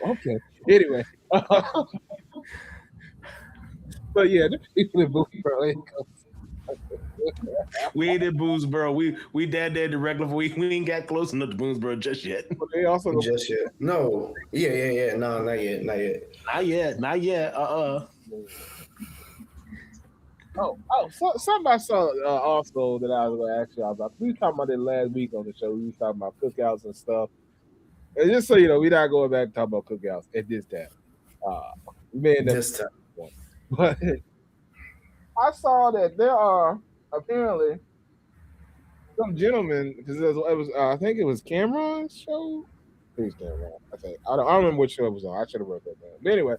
A: okay. Anyway, but yeah, the people in Booty probably.
B: We ain't in Boonesboro. We down there at the regular. We ain't got close enough to Boonesboro just yet.
A: But they also go,
C: Just yet. No. Yeah. No, not yet. Not yet.
B: Not yet.
A: something I saw also that I was going to ask you about. We were talking about it last week on the show. We were talking about cookouts and stuff. And just so you know, we're not going back to talk about cookouts at this time. We may end up
C: This time.
A: but I saw that there are apparently some gentlemen because it was I think it was Cameron's show. It was Cameron. I think I don't remember what show it was on. I should have wrote that down. But anyway,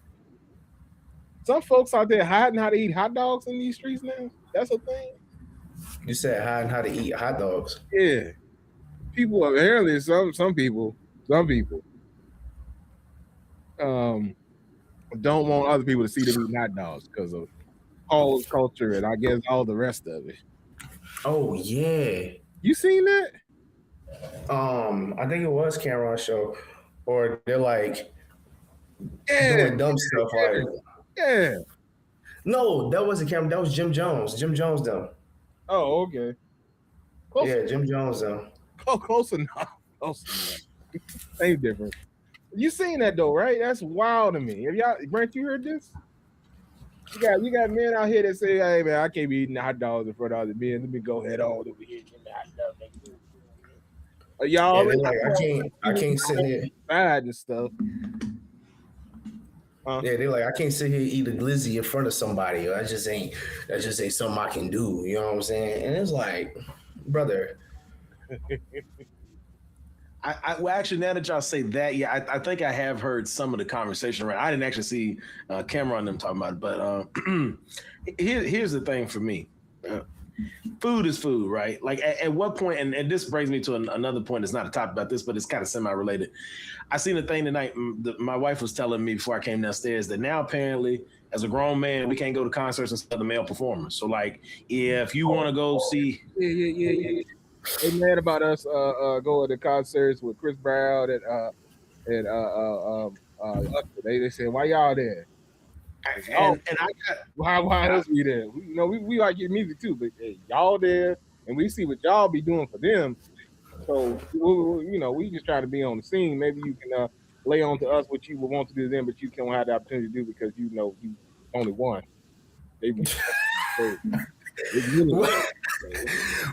A: some folks out there hiding how to eat hot dogs in these streets now. That's a thing.
C: You said how to eat hot dogs.
A: Yeah, people apparently some people don't want other people to see them eating hot dogs because of whole culture and I guess all the rest of it.
C: Oh yeah.
A: You seen that?
C: I think it was Cameron's show, or they're like
A: Yeah,
C: doing dumb stuff like.
A: yeah.
C: No, that wasn't Cameron. That was Jim Jones. Jim Jones them.
A: Oh, okay. Close,
C: Yeah, Jim Jones them.
A: close enough. Close enough. Same difference. You seen that though, right? That's wild to me. Have y'all, Brent, you heard this? You got men out here that say, "Hey man, I can't be eating hot dogs in front of other men. Let me go head on over here and get the hot dog." Y'all,
C: Yeah, they're like, I can't sit here.
A: Bad and stuff.
C: Yeah, they're like, I can't sit here and eat a glizzy in front of somebody. That just ain't something I can do. You know what I'm saying? And it's like, brother.
B: Well, actually, now that y'all say that, yeah, I think I have heard some of the conversation around. I didn't actually see Cameron them talking about it, but here's the thing for me. Food is food, right? Like at what point, and this brings me to another point. It's not a topic about this, but it's kind of semi-related. I seen a thing tonight. My wife was telling me before I came downstairs that now apparently, as a grown man, we can't go to concerts instead of male performers. So like, if you want to go see,
A: Yeah. They mad about us going to concerts with Chris Brown and they said, "Why y'all there?"
B: and I got
A: Why else we there? We like your music too, but hey, y'all there, and we see what y'all be doing for them. So we just try to be on the scene. Maybe you can lay on to us what you would want to do to them, but you can't have the opportunity to do because you only one. They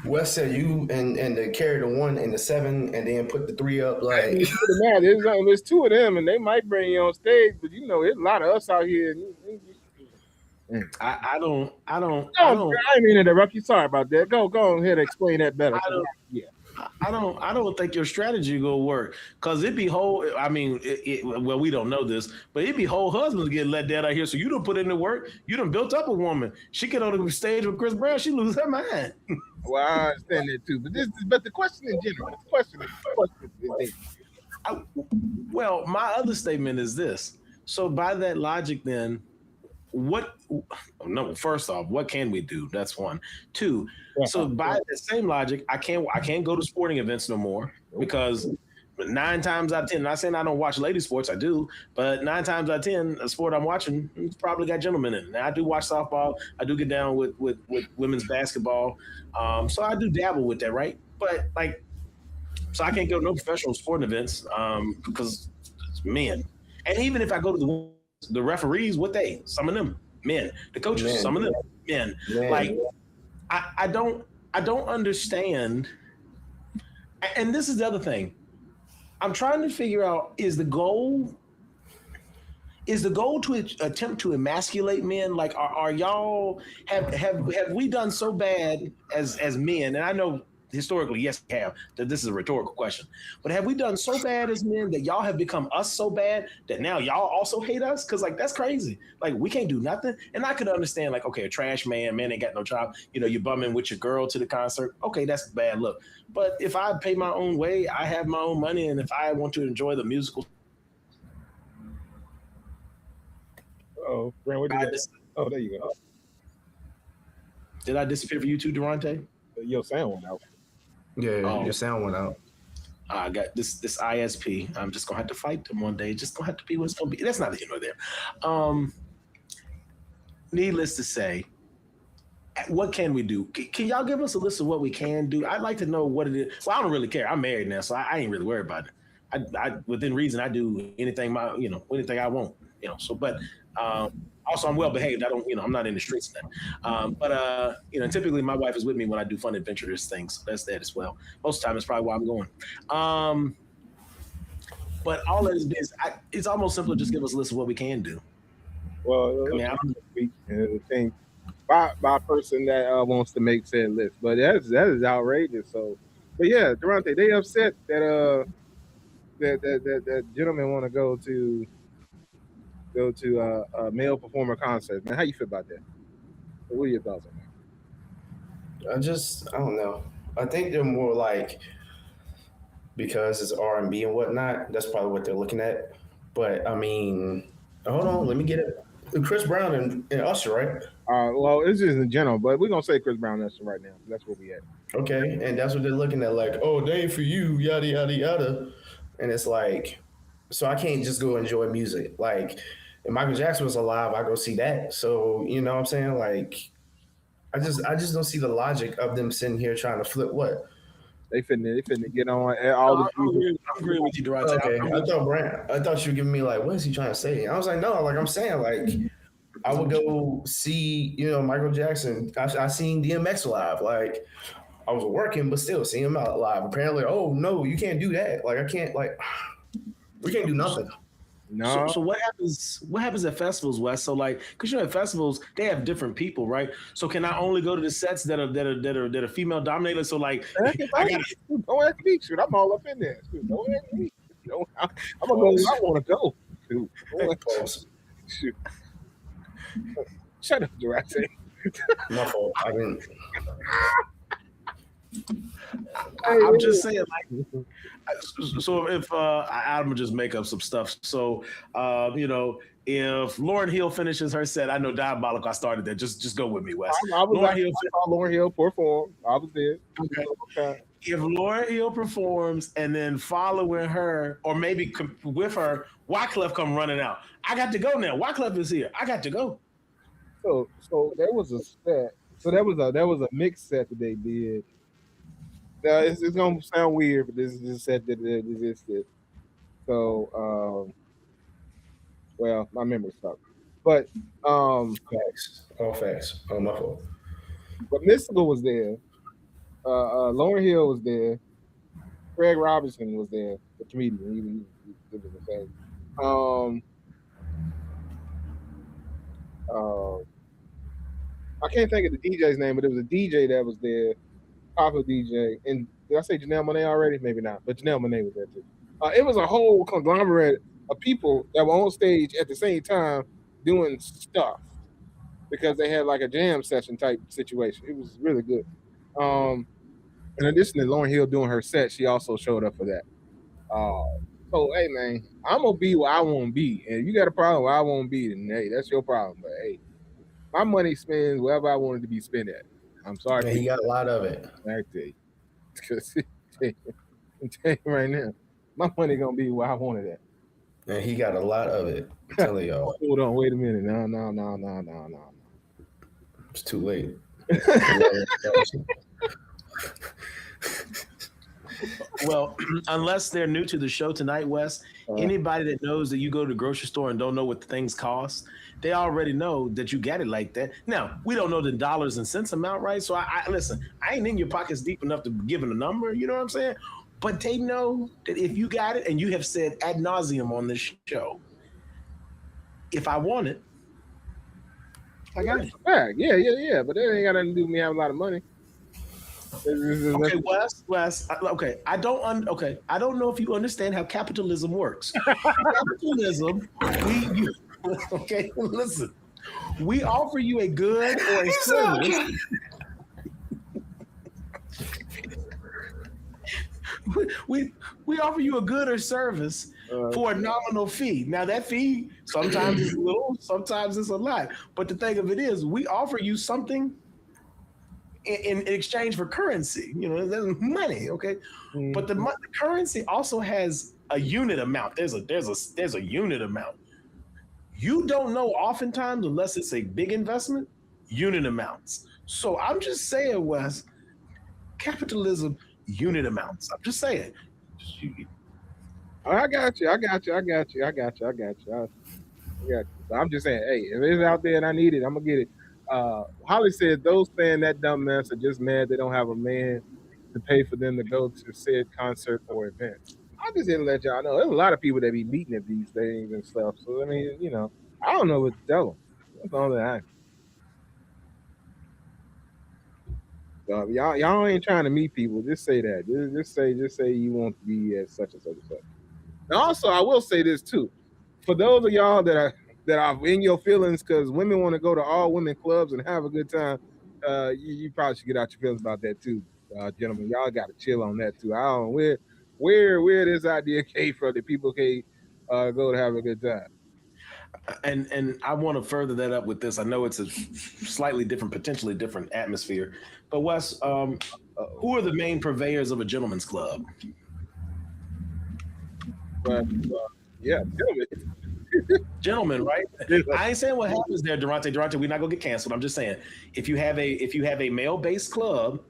C: Wes said you and to carry the 1 and the 7 and then put the 3 up like
A: there's 2 of them and they might bring you on stage, but there's a lot of us out here.
B: I don't.
A: I didn't mean to interrupt you. Sorry about that. Go ahead and explain that better.
B: I don't think your strategy will work because it'd be whole. I mean, well, we don't know this, but it'd be whole husbands get let down out here. So you don't put in the work. You done built up a woman. She get on the stage with Chris Brown. She lose her mind.
A: Well, I understand that too, but the question in general, the question is
B: well, my other statement is this. So by that logic, then. First off, what can we do? That's one. 2, so by the same logic, I can't go to sporting events no more because 9 times out of 10, not saying I don't watch lady sports, I do, but 9 times out of 10, a sport I'm watching it's probably got gentlemen in it. Now I do watch softball, I do get down with women's basketball, so I do dabble with that, right? But so I can't go to no professional sporting events because it's men, and even if I go to the referees, some of them men, the coaches, some of them men. Like I don't understand. And this is the other thing. I'm trying to figure out, is the goal to attempt to emasculate men? Like are y'all have we done so bad as men? And I know historically, yes, we have. This is a rhetorical question. But have we done so bad as men that y'all have become us so bad that now y'all also hate us? Because that's crazy. Like we can't do nothing. And I could understand okay, a trash man ain't got no job. You're bumming with your girl to the concert. Okay, that's a bad look. But if I pay my own way, I have my own money, and if I want to enjoy the musical.
A: Oh, Brent, what did you there you go.
B: Did I disappear for you too, Durante?
A: Your sound went out.
C: Yeah, your sound went out.
B: I got this ISP. I'm just gonna have to fight them one day. Just gonna have to be what it's gonna be. That's not the end of there. Needless to say, What can we do? Can y'all give us a list of what we can do? I'd like to know what it is. Well, I don't really care. I'm married now, so I ain't really worried about it. I within reason, I do anything anything I want. So, but also I'm well behaved. I don't, I'm not in the streets now. But typically my wife is with me when I do fun adventurous things. So that's that as well. Most of the time, it's probably why I'm going. But all that is, it's almost simpler. Just give us a list of what we can do.
A: Well,
B: I mean,
A: the thing by person that wants to make said list, but that is outrageous. So, but yeah, Durante, they upset that gentlemen want to go to a male performer concert. Man, how you feel about that? What are your thoughts on
C: I don't know. I think they're more like because it's R&B and whatnot. That's probably what they're looking at. But I mean, hold on, let me get it. Chris Brown and Usher, right?
A: Well, it's just in general, but we're gonna say Chris Brown that's right now. That's where we at.
C: Okay, and that's what they're looking at. Like, oh, they ain't for you, yada yada yada. And it's like, so I can't just go enjoy music. Like, if Michael Jackson was alive, I go see that. So you know what I'm saying? Like, I just don't see the logic of them sitting here trying to flip what.
A: They finna get on all the people.
B: I agree with you, Durante.
C: Okay, I thought you were giving me like, what is he trying to say? I was like, no, like I'm saying, like I would go see, Michael Jackson. I seen DMX live. Like I was working, but still seeing him out live. Apparently, oh no, you can't do that. Like I can't, like we can't do nothing.
A: No.
B: So what happens? What happens at festivals, Wes? So like, because at festivals they have different people, right? So can I only go to the sets that are female dominated? So like,
A: don't ask me. Shoot, I'm all up in there. Shoot, don't ask me. I'm gonna go where I want to go. Shoot. Shut up, Durante.
C: My fault. I didn't.
B: I'm just saying, like, so if I'm gonna just make up some stuff. So, if Lauryn Hill finishes her set, I know Diabolical. I started that. Just go with me, Wes.
A: Lauryn Hill perform. I was there.
B: Okay. If Lauryn Hill performs and then following her, or maybe with her, Wyclef come running out. I got to go now. Wyclef is here. I got to go.
A: So there was a set. So there was a mixed set that they did. Now it's gonna sound weird, but this is a set that existed. So well, my memory sucks. But
C: Facts. All facts. Oh, my fault.
A: but Mystical was there. Lauryn Hill was there. Craig Robinson was there, the comedian. He did the thing. I can't think of the DJ's name, but it was a DJ that was there, popular DJ. And did I say Janelle Monáe already? Maybe not, but Janelle Monáe was there too. It was a whole conglomerate of people that were on stage at the same time doing stuff because they had like a jam session type situation. It was really good. In addition to Lauryn Hill doing her set, she also showed up for that. So hey man, I'm gonna be where I want to be, and if you got a problem where I want to be, then hey, that's your problem. But hey, my money spends wherever I want it to be spent at. I'm sorry.
C: Yeah, he got a lot of it.
A: Exactly. Because I'm telling you right now, my money gonna be where I want it at.
C: And he got a lot of it. I'm telling y'all.
A: Hold on, wait a minute. No.
C: It's too late.
B: Well, unless they're new to the show tonight, Wes, anybody that knows that you go to the grocery store and don't know what the things cost, they already know that you got it like that. Now, we don't know the dollars and cents amount, right? So I listen, I ain't in your pockets deep enough to give them a number, you know what I'm saying? But they know that if you got it, and you have said ad nauseum on this show, if I want it, I got it.
A: Yeah. But that ain't got nothing to do with me having a lot of money.
B: Okay, Wes. Okay, I don't know if you understand how capitalism works. Capitalism, okay, listen. We offer you a good or a service. We offer you a good or service for a nominal fee. Now that fee sometimes is little, sometimes it's a lot. But the thing of it is, we offer you something in exchange for currency. There's money, okay? Mm-hmm. But the currency also has a unit amount. There's a unit amount. You don't know oftentimes, unless it's a big investment, unit amounts. So I'm just saying, Wes, capitalism unit amounts. I'm just saying.
A: I got you. I got you. I got you. I got you. I got you. I got you. So I'm just saying, hey, if it's out there and I need it, I'm gonna get it. Holly said those saying that dumb mess are just mad they don't have a man to pay for them to go to said concert or event. I'm just here to let y'all know there's a lot of people that be meeting at these things and stuff. So I mean, I don't know what to tell them. That's the only thing. So if y'all ain't trying to meet people. Just say that. Just say you want to be at such and such and such. And also, I will say this too. For those of y'all that are in your feelings because women want to go to all women clubs and have a good time, you probably should get out your feelings about that too, gentlemen. Y'all got to chill on that too. I don't know where this idea came from that people can go to have a good time.
B: And I want to further that up with this. I know it's a slightly different, potentially different atmosphere, but Wes, who are the main purveyors of a gentleman's club?
A: But yeah,
B: Gentlemen, right? I ain't saying what happens there, Durante. We're not gonna get canceled. I'm just saying if you have a male-based club,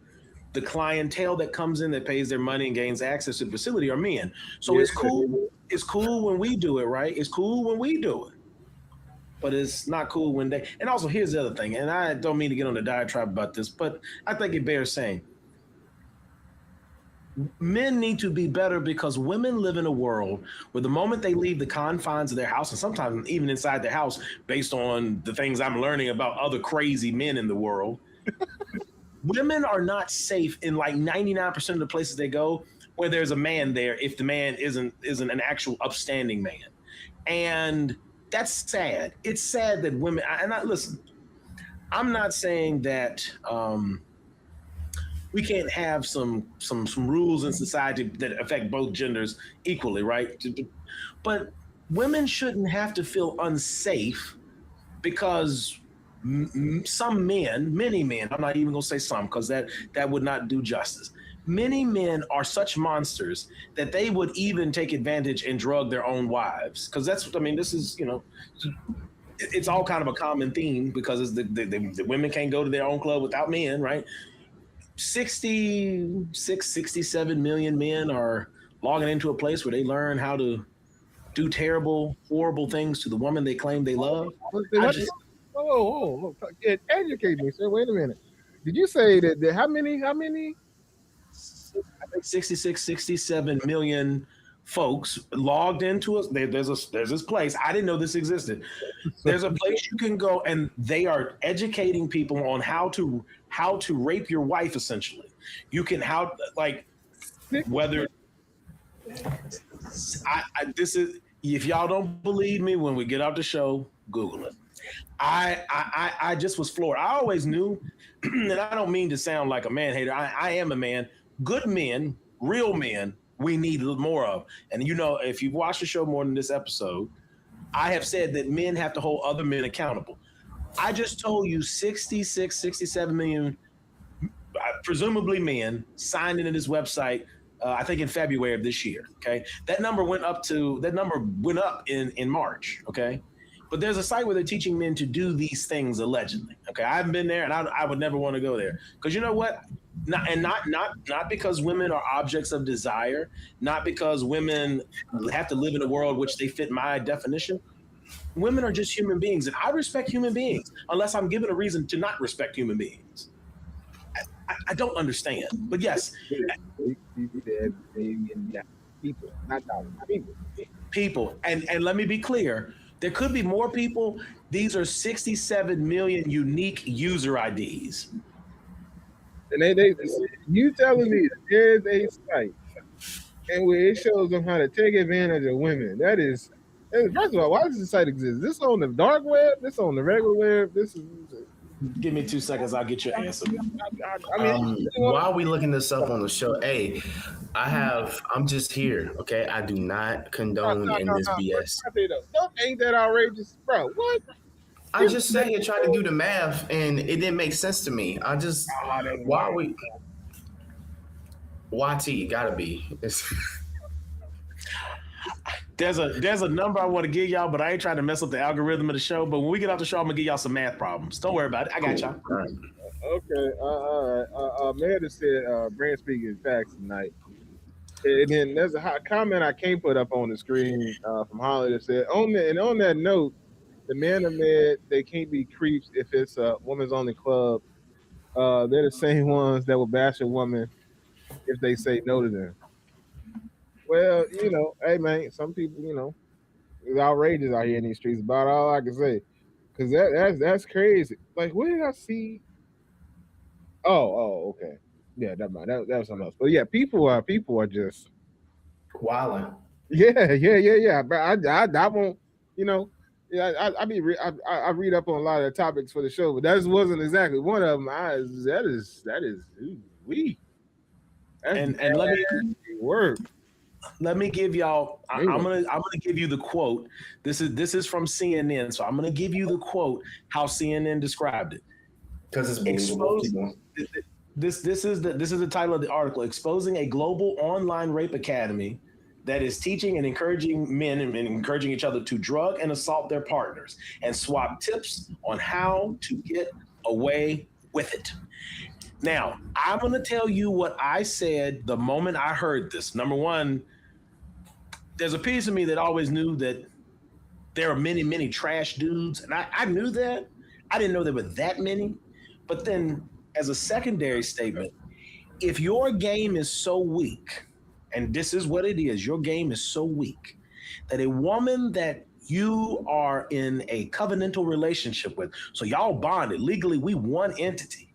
B: the clientele that comes in that pays their money and gains access to the facility are men. So it's cool. It's cool when we do it, right? It's cool when we do it. But it's not cool when they. And also, here's the other thing, and I don't mean to get on a diatribe about this, but I think it bears saying. Men need to be better because women live in a world where the moment they leave the confines of their house, and sometimes even inside their house, based on the things I'm learning about other crazy men in the world, women are not safe in like 99% of the places they go where there's a man there if the man isn't an actual upstanding man. And that's sad. It's sad that women, listen, I'm not saying that we can't have some rules in society that affect both genders equally, right? But women shouldn't have to feel unsafe because some men, many men, I'm not even gonna say some because that would not do justice. Many men are such monsters that they would even take advantage and drug their own wives. Because this is, it's all kind of a common theme because it's the women can't go to their own club without men, right? 66, 67 million men are logging into a place where they learn how to do terrible, horrible things to the woman they claim they love.
A: Educate me, sir. Wait a minute. Did you say that how many?
B: I think 66, 67 million folks logged into us. There's this place. I didn't know this existed. There's a place you can go, and they are educating people on how to rape your wife. Essentially, you can whether. This is if y'all don't believe me when we get off the show, Google it. I just was floored. I always knew, and I don't mean to sound like a man hater. I am a man. Good men, real men, we need more of. And if you've watched the show more than this episode, I have said that men have to hold other men accountable. I just told you 66, 67 million, presumably men, signed into this website, I think in February of this year. Okay. That number went up in March. Okay. But there's a site where they're teaching men to do these things allegedly. Okay. I haven't been there and I would never want to go there. Because you know what? Not because women are objects of desire, not because women have to live in a world which they fit my definition. Women are just human beings, and I respect human beings unless I'm given a reason to not respect human beings. I don't understand, but yes,
A: people, not people.
B: People, and let me be clear. There could be more people. These are 67 million unique user IDs.
A: And you telling me that there's a site and where it shows them how to take advantage of women. That is first of all, why does this site exist? Is this on the dark web? This on the regular web? This is.
B: Give me 2 seconds. I'll get your answer.
C: While we looking this up on the show, hey, I'm just here, okay? I do not condone in this BS.
A: Ain't that outrageous, bro? What?
C: I just sat here trying to do the math, and it didn't make sense to me. Why are we? YT gotta be.
B: There's a number I want to give y'all, but I ain't trying to mess up the algorithm of the show. But when we get off the show, I'm gonna give y'all some math problems. Don't worry about it. I got y'all.
C: All right.
A: Okay. All right. Amanda said, "Brand speaking facts tonight." And then there's a hot comment I can't put up on the screen from Holly that said, on that note, the men are mad they can't be creeps if it's a women's only club. They're the same ones that will bash a woman if they say no to them. Well, hey man, some people, it's outrageous out here in these streets. About all I can say, because that's crazy. Like, where did I see? Okay, yeah, never mind. That was something else. But yeah, people are just
C: Wilding.
A: yeah. But I won't, you know, yeah. I read up on a lot of the topics for the show, but that just wasn't exactly one of them. That is ooh, we that's
B: And let me
A: nasty work.
B: give y'all.
A: They want-
B: I'm gonna give you the quote. This is from CNN, so I'm gonna give you the quote how CNN described it.
C: Because it's believable.
B: Expose
C: Keep going.
B: this is the title of the article: exposing a global online rape academy that is teaching and encouraging men and encouraging each other to drug and assault their partners and swap tips on how to get away with it. Now, I'm going to tell you what I said the moment I heard this. Number one, there's a piece of me that always knew that there are many, many trash dudes. And I knew that. I didn't know there were that many. But then, as a secondary statement, if your game is so weak, and this is what it is, your game is so weak that a woman that you are in a covenantal relationship with, so y'all bonded legally, we one entity.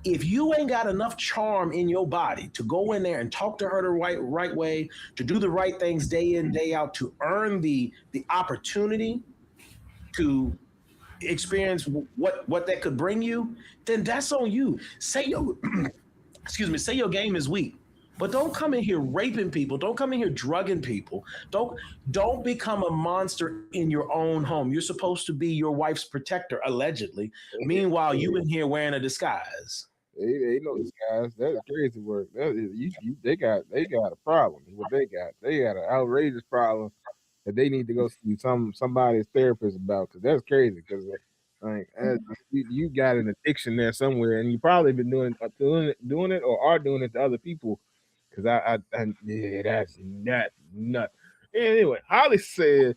B: If you ain't got enough charm in your body to go in there and talk to her the right way, to do the right things day in, day out, to earn the opportunity to experience what that could bring you, then that's on you. Say your say your game is weak. But don't come in here raping people. Don't come in here drugging people. Don't become a monster in your own home. You're supposed to be your wife's protector, allegedly. Meanwhile, you in here wearing a disguise.
A: they know these guys. That's crazy work. That is, they got a problem. Is what they got an outrageous problem that they need to go see somebody's therapist about, because that's crazy. Because like you got an addiction there somewhere, and you probably been doing it or are doing it to other people. Because yeah, that's nuts. Anyway, Holly said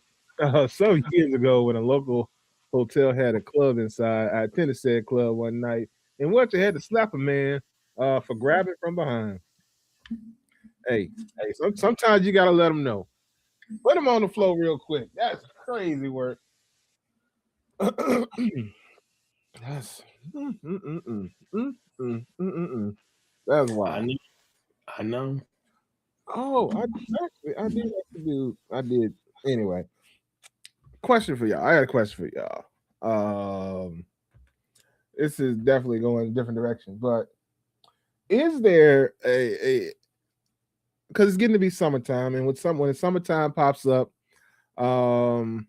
A: some years ago when a local hotel had a club inside, I attended said club one night and once had to slap a man for grabbing from behind. Hey, sometimes you gotta let them know. Put him on the floor real quick. That's crazy work. That's mm, mm, mm, mm, mm, mm, mm. That's wild.
B: I know.
A: Oh, I did actually do. I did. Anyway, question for y'all. I got a question for y'all. This is definitely going in a different direction, but is there a because it's getting to be summertime, and when the summertime pops up, um,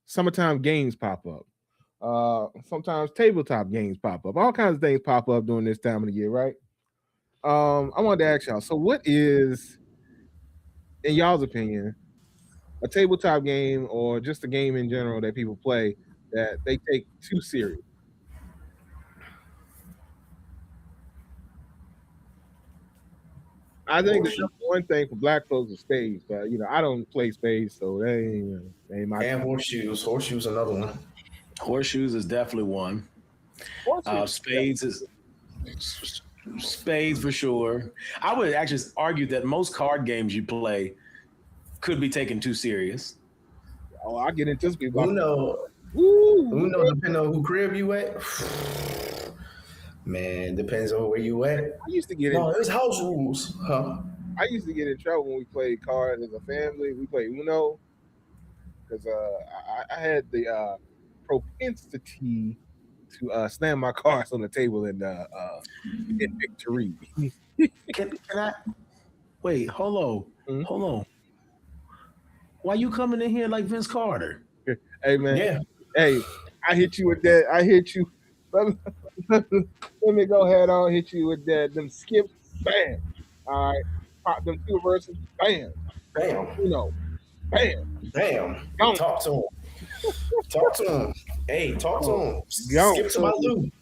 A: summertime games pop up. Sometimes tabletop games pop up. All kinds of things pop up during this time of the year, right? I wanted to ask y'all. So, what is, in y'all's opinion, a tabletop game or just a game in general that people play that they take too serious? I think the number one thing for black folks is spades, but I don't play spades, so they ain't my
C: And horseshoes. Horseshoes another one.
B: Horseshoes is definitely one. Spades is spades for sure. I would actually argue that most card games you play could be taken too serious.
A: Oh, I get into this.
C: Uno, depending on who crib you at. Man, depends on where you at.
A: I used to get
C: No, it's house rules, huh?
A: I used to get in trouble when we played cards as a family. We played Uno because I had the propensity to slam my cards on the table in victory.
B: Can I wait? Hold on,
A: Mhm.
B: hold on. Why you coming in here like Vince Carter?
A: Hey man,
C: Yeah.
A: hey, I hit you with that. I hit you. Let me go ahead on hit you with that. Them skips, bam. All right, pop them two verses, bam.
C: Bam.
A: Bam.
C: Bam.
A: Gone.
C: Talk to him. Talk to him. Hey, talk to him.
A: Gone.
C: Skip to my loot.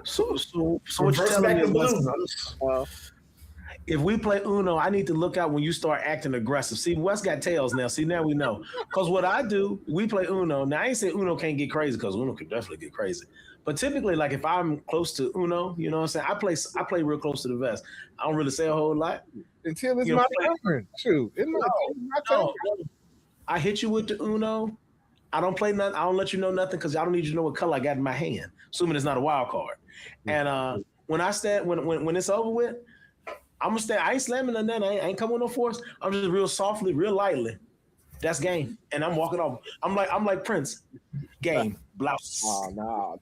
B: So what you're
C: Reverse
B: telling
C: back
B: me
C: to
B: is, Wes,
C: blue.
B: if we play Uno, I need to look out when you start acting aggressive. See, Wes got tails now. See, now we know. Because what I do, we play Uno. Now, I ain't saying Uno can't get crazy, because Uno can definitely get crazy. But typically, like if I'm close to Uno, you know what I'm saying? I play real close to the vest. I don't really say a whole lot.
A: Until it's
B: You know,
A: my turn. Shoot, it's my turn.
B: no. I hit you with the Uno. I don't play nothing. I don't let you know nothing because I don't need you to know what color I got in my hand, assuming it's not a wild card. And when I stand, when it's over with, I'm gonna stand. I ain't slamming on that. I ain't coming with no force. I'm just real softly, real lightly. That's game, and I'm walking off. I'm like Prince. Game blouse.
A: Oh no.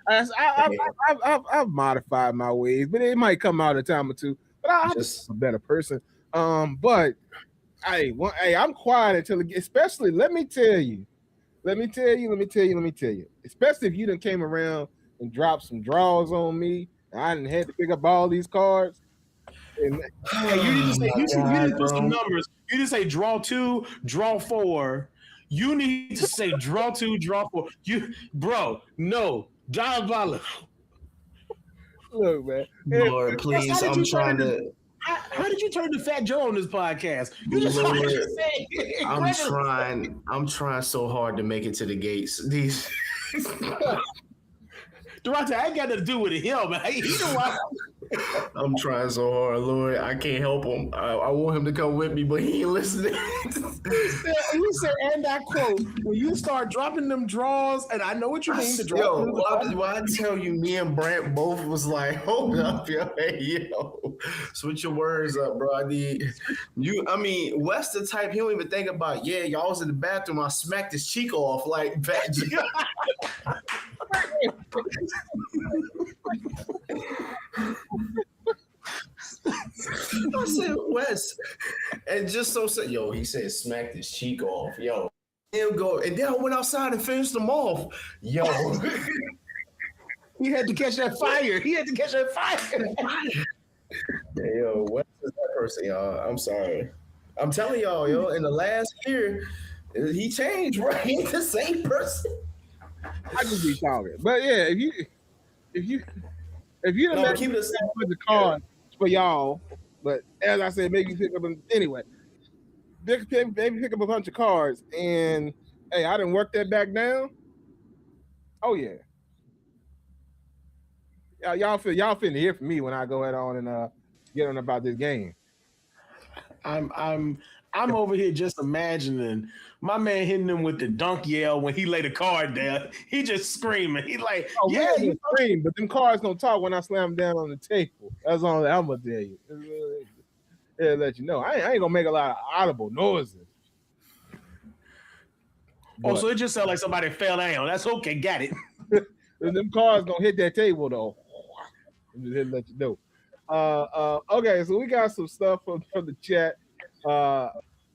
A: I've modified my ways, but it might come out a time or two. But I'm just a better person. But I'm quiet until it gets. Especially, let me tell you. Especially if you done came around and dropped some draws on me, and I didn't had to pick up all these cards. And
B: you need to say you need to put some numbers. You need to say draw 2, draw 4. You need to say draw 2, draw 4. No, diabolical.
A: Look, man.
C: Lord, please, I'm trying to.
B: How did you turn to Fat Joe on this podcast? You just
C: I'm trying so hard to make it to the gates. These
B: Durante, I ain't got nothing to do with him, man. He know why.
C: I'm trying so hard, Lord. I can't help him. I want him to come with me, but he ain't listening.
B: He said, and I quote, when you start dropping them draws, and I know what you mean to drop.
C: I tell you, me and Brent both was like, hold up, switch your words up, bro. I need you. I mean, Wes the type, he don't even think about, y'all was in the bathroom, I smacked his cheek off like I said, Wes, and just so said, he said smacked his cheek off, He'll go, and then I went outside and finished them off,
B: He had to catch that fire.
C: Wes is that person, y'all. I'm sorry. I'm telling y'all, in the last year, he changed, right? He's the same person.
A: I just be talking, but yeah, if you don't keep the same with the cards for y'all, but as I said, maybe pick up anyway. Maybe pick up a bunch of cards, and hey, I didn't work that back down. Oh yeah, y'all finna hear from me when I go ahead on and get on about this game.
B: I'm over here just imagining my man hitting him with the dunk yell when he laid a card down. He just screaming. He like,
A: you scream, but them cards gonna talk when I slam them down on the table. That's all I'm gonna tell you. It'll let you know. I ain't gonna make a lot of audible noises.
B: So it just sounds like somebody fell down. That's okay, got it.
A: Them cards gonna hit that table though. It'll let you know. Okay, so we got some stuff from the chat.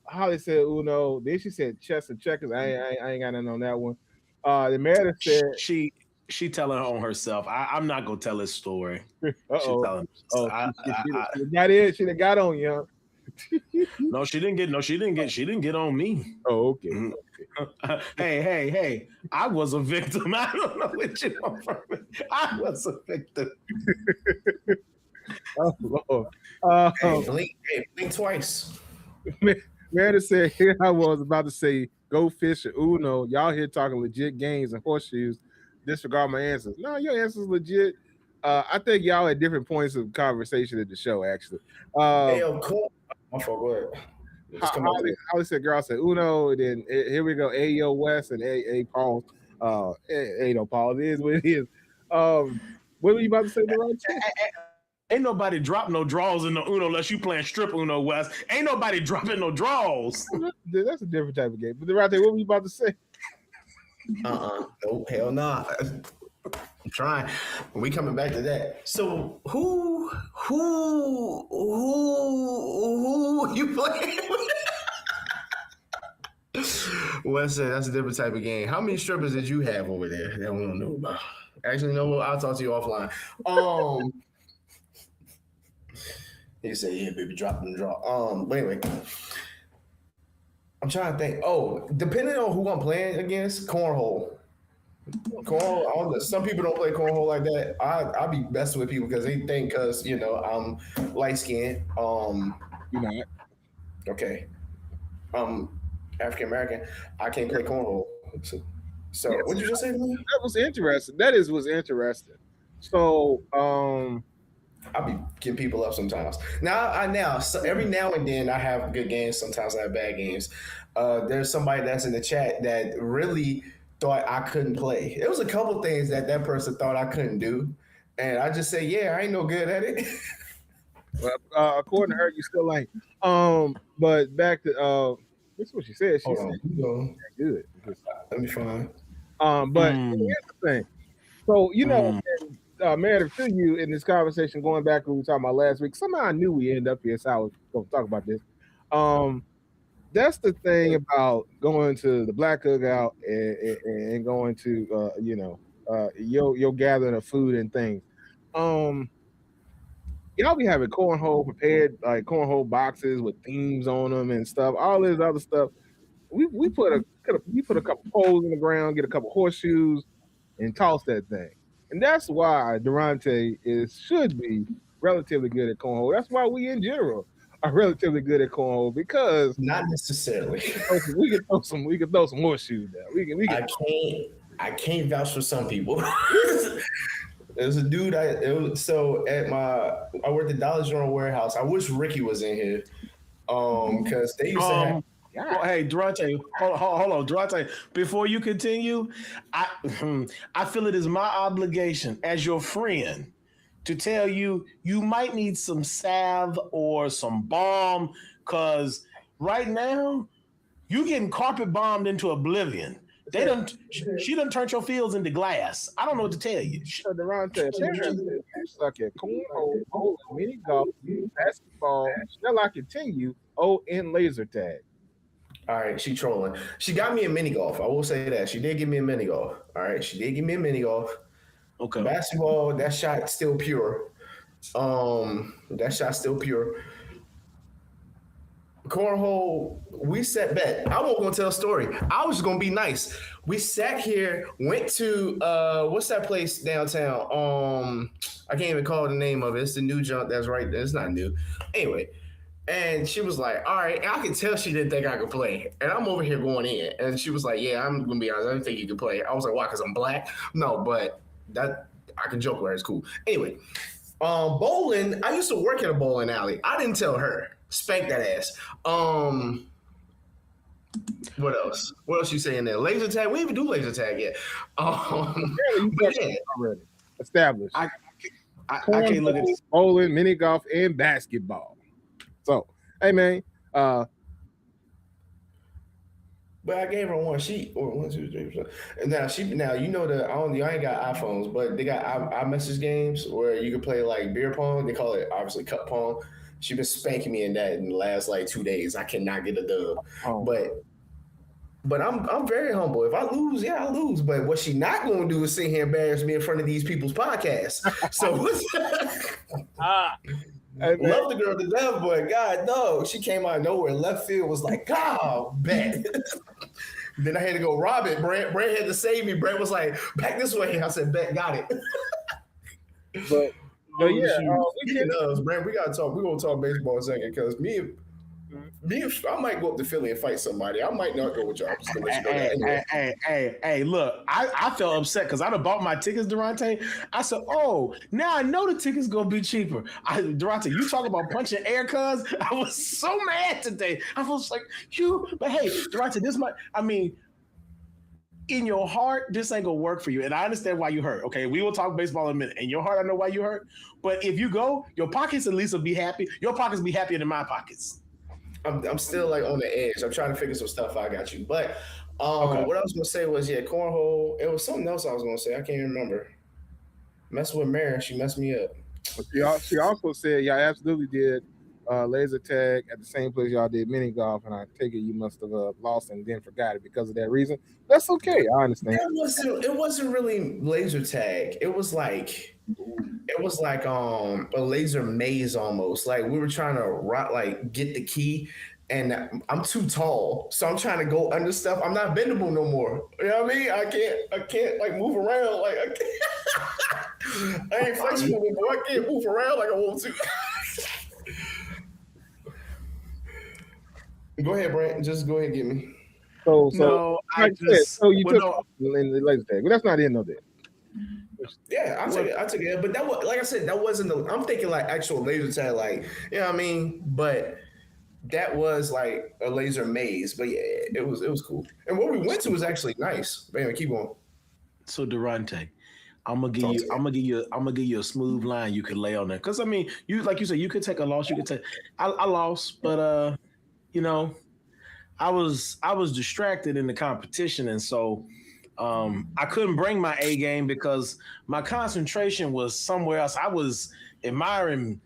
A: Holly said Uno. Then she said chess and checkers. I ain't got nothing on that one. The Meredith said
B: she telling on herself. I'm not gonna tell this story.
A: She got in. She done got on you.
B: No, she didn't get on me.
A: Oh, okay.
B: Mm-hmm. Hey! I was a victim. I don't know what you want from me. I was a victim.
A: Oh Lord.
C: Blink twice.
A: Meredith said, here I was about to say, go fish or Uno. Y'all here talking legit games and horseshoes. Disregard my answers. No, your answer's legit. I think y'all at different points of conversation at the show, actually.
C: Cool. Go ahead.
A: Holly said, girl said Uno. And then here we go. Ayo West and A Paul. Ain't no Paul. It is what it is. What were you about to say, Durante?
B: Ain't nobody drop no draws in the Uno unless you playing strip Uno, West. Ain't nobody dropping no draws.
A: That's a different type of game. But Durante, what were you about to say?
C: No, hell nah. I'm trying. We coming back to that. So who you playing with? Wes said that's a different type of game. How many strippers did you have over there that we don't know about? Actually, no, I'll talk to you offline. He said, yeah, baby, drop them draw. But anyway, I'm trying to think. Oh, depending on who I'm playing against, cornhole. Cornhole. I don't know. Some people don't play cornhole like that. I be messing with people because they think because I'm light skinned.
A: You know,
C: Okay. African American. I can't play cornhole. So
A: yes,
C: what'd you just say to me?
A: that was interesting. That is was interesting. So,
C: I'll be getting people up sometimes. Now so every now and then I have good games. Sometimes I have bad games. There's somebody that's in the chat that really thought I couldn't play. It was a couple things that person thought I couldn't do, and I just say, yeah, I ain't no good at it.
A: well, according to her, you still ain't. But back to this is what she said. She
C: Hold
A: said
C: on,
A: good.
C: let me find.
A: But
B: Mm,
A: here's the thing. So
B: mm.
A: married to you in this conversation, going back to what we were talking about last week. Somehow I knew we end up here, so I was going to talk about this. Um, that's the thing about going to the black cookout and going to your gathering of food and things. Um, y'all be having cornhole prepared, like cornhole boxes with themes on them and stuff. All this other stuff. We put a couple poles in the ground, get a couple horseshoes, and toss that thing. And that's why Durante should be relatively good at cornhole. That's why we in general are relatively good at cornhole because
C: Not necessarily.
A: we can throw some horseshoes down. We can
C: I can't vouch for some people. There's a dude. So at I worked at Dollar General warehouse. I wish Ricky was in here. Because they used to have.
A: yeah.
B: Hey, Durante, hold on, Durante. Before you continue, I I feel it is my obligation as your friend to tell you you might need some salve or some balm because right now you getting carpet bombed into oblivion. They done she done turned your fields into glass. I don't know what to tell you.
A: So Durante, apparently you suck at cornhole, bowling, mini golf, basketball, shall I continue? Oh, and laser tag.
C: All right, she trolling. She got me a mini golf. I will say that she did give me a mini golf. All right, she did give me a mini golf.
B: Okay.
C: Basketball, that shot still pure. That shot still pure. Cornhole, we set bet. I won't gonna tell a story. I was just gonna be nice. We sat here, went to what's that place downtown? I can't even call the name of it. It's the new junk that's right there. It's not new. Anyway, and she was like, all right. And I could tell she didn't think I could play. And I'm over here going in. And she was like, yeah, I'm gonna be honest, I don't think you can play. I was like, why? Because I'm black? No, but that I can joke with her, it's cool. Anyway, bowling, I used to work at a bowling alley. I didn't tell her. Spank that ass. What else? What else you saying there? Laser tag? We didn't even do laser tag yet.
A: Apparently you
C: But yeah,
A: already established.
B: I can't look at this.
A: Bowling, mini golf, and basketball. So, hey man,
C: but I gave her one sheet or 1, 2, 3. And now you know I ain't got iPhones, but they got iMessage games where you can play like beer pong. They call it obviously cup pong. She been spanking me in that in the last like 2 days. I cannot get a dub.
A: oh,
C: But I'm very humble. If I lose, yeah, I lose. But what she not gonna do is sit here and embarrass me in front of these people's podcasts. So
A: hey, man,
C: love the girl to death, but God no, she came out of nowhere. Left field was like, God, bet. Then I had to go rob it. Brent had to save me. Brent was like, back this way. I said, bet, got it.
A: but
C: Oh,
A: yeah, we
C: Speaking
A: can.
C: of, Brent, we gotta talk. We're gonna talk baseball in a second because I might go up to Philly and fight somebody. I might not go with y'all. I'm just gonna let you know that. Anyway.
B: Hey, look, I felt upset because I'd have bought my tickets, Durante. I said, oh, now I know the tickets gonna be cheaper. Durante, you talk about punching air, cuz I was so mad today. I was like, but hey, Durante, in your heart, this ain't gonna work for you. And I understand why you hurt. Okay, we will talk baseball in a minute. In your heart, I know why you hurt. But if you go, your pockets at least will be happy. Your pockets be happier than my pockets.
C: I'm still like on the edge. I'm trying to figure some stuff. I got you, but
B: Okay.
C: what I was gonna say was cornhole. It was something else I was gonna say. I can't remember. Messing with Mary, she messed me up.
A: She also said y'all absolutely did laser tag at the same place y'all did mini golf, and I take it you must have lost and then forgot it because of that reason. That's okay. I understand.
C: It wasn't really laser tag. It was like a laser maze almost. Like we were trying to get the key and I'm too tall, so I'm trying to go under stuff. I'm not bendable no more. You know what I mean? I can't like move around. Like I can't. I ain't flexible anymore. I can't move around like I want to. Go ahead, Brent. Just go ahead and get me.
A: So
B: No, I
A: like I said,
B: just
A: so you
B: well,
A: took
B: no.
A: off in the laser tag, but that's not in no day.
C: Yeah, I took it. I took it. But that was, like I said, that wasn't the. I'm thinking like actual laser tag, like you know what I mean. But that was like a laser maze. But yeah, it was cool. And what we went to was actually nice. But anyway, keep going.
B: So Durante, I'm gonna give
C: Talk
B: you,
C: to me.
B: I'm gonna give you, I'm gonna give you a smooth line you could lay on there. Cause I mean, you like you said, you could take a loss. You could take. I lost, but you know, I was distracted in the competition, and so I couldn't bring my A game because my concentration was somewhere else. I was admiring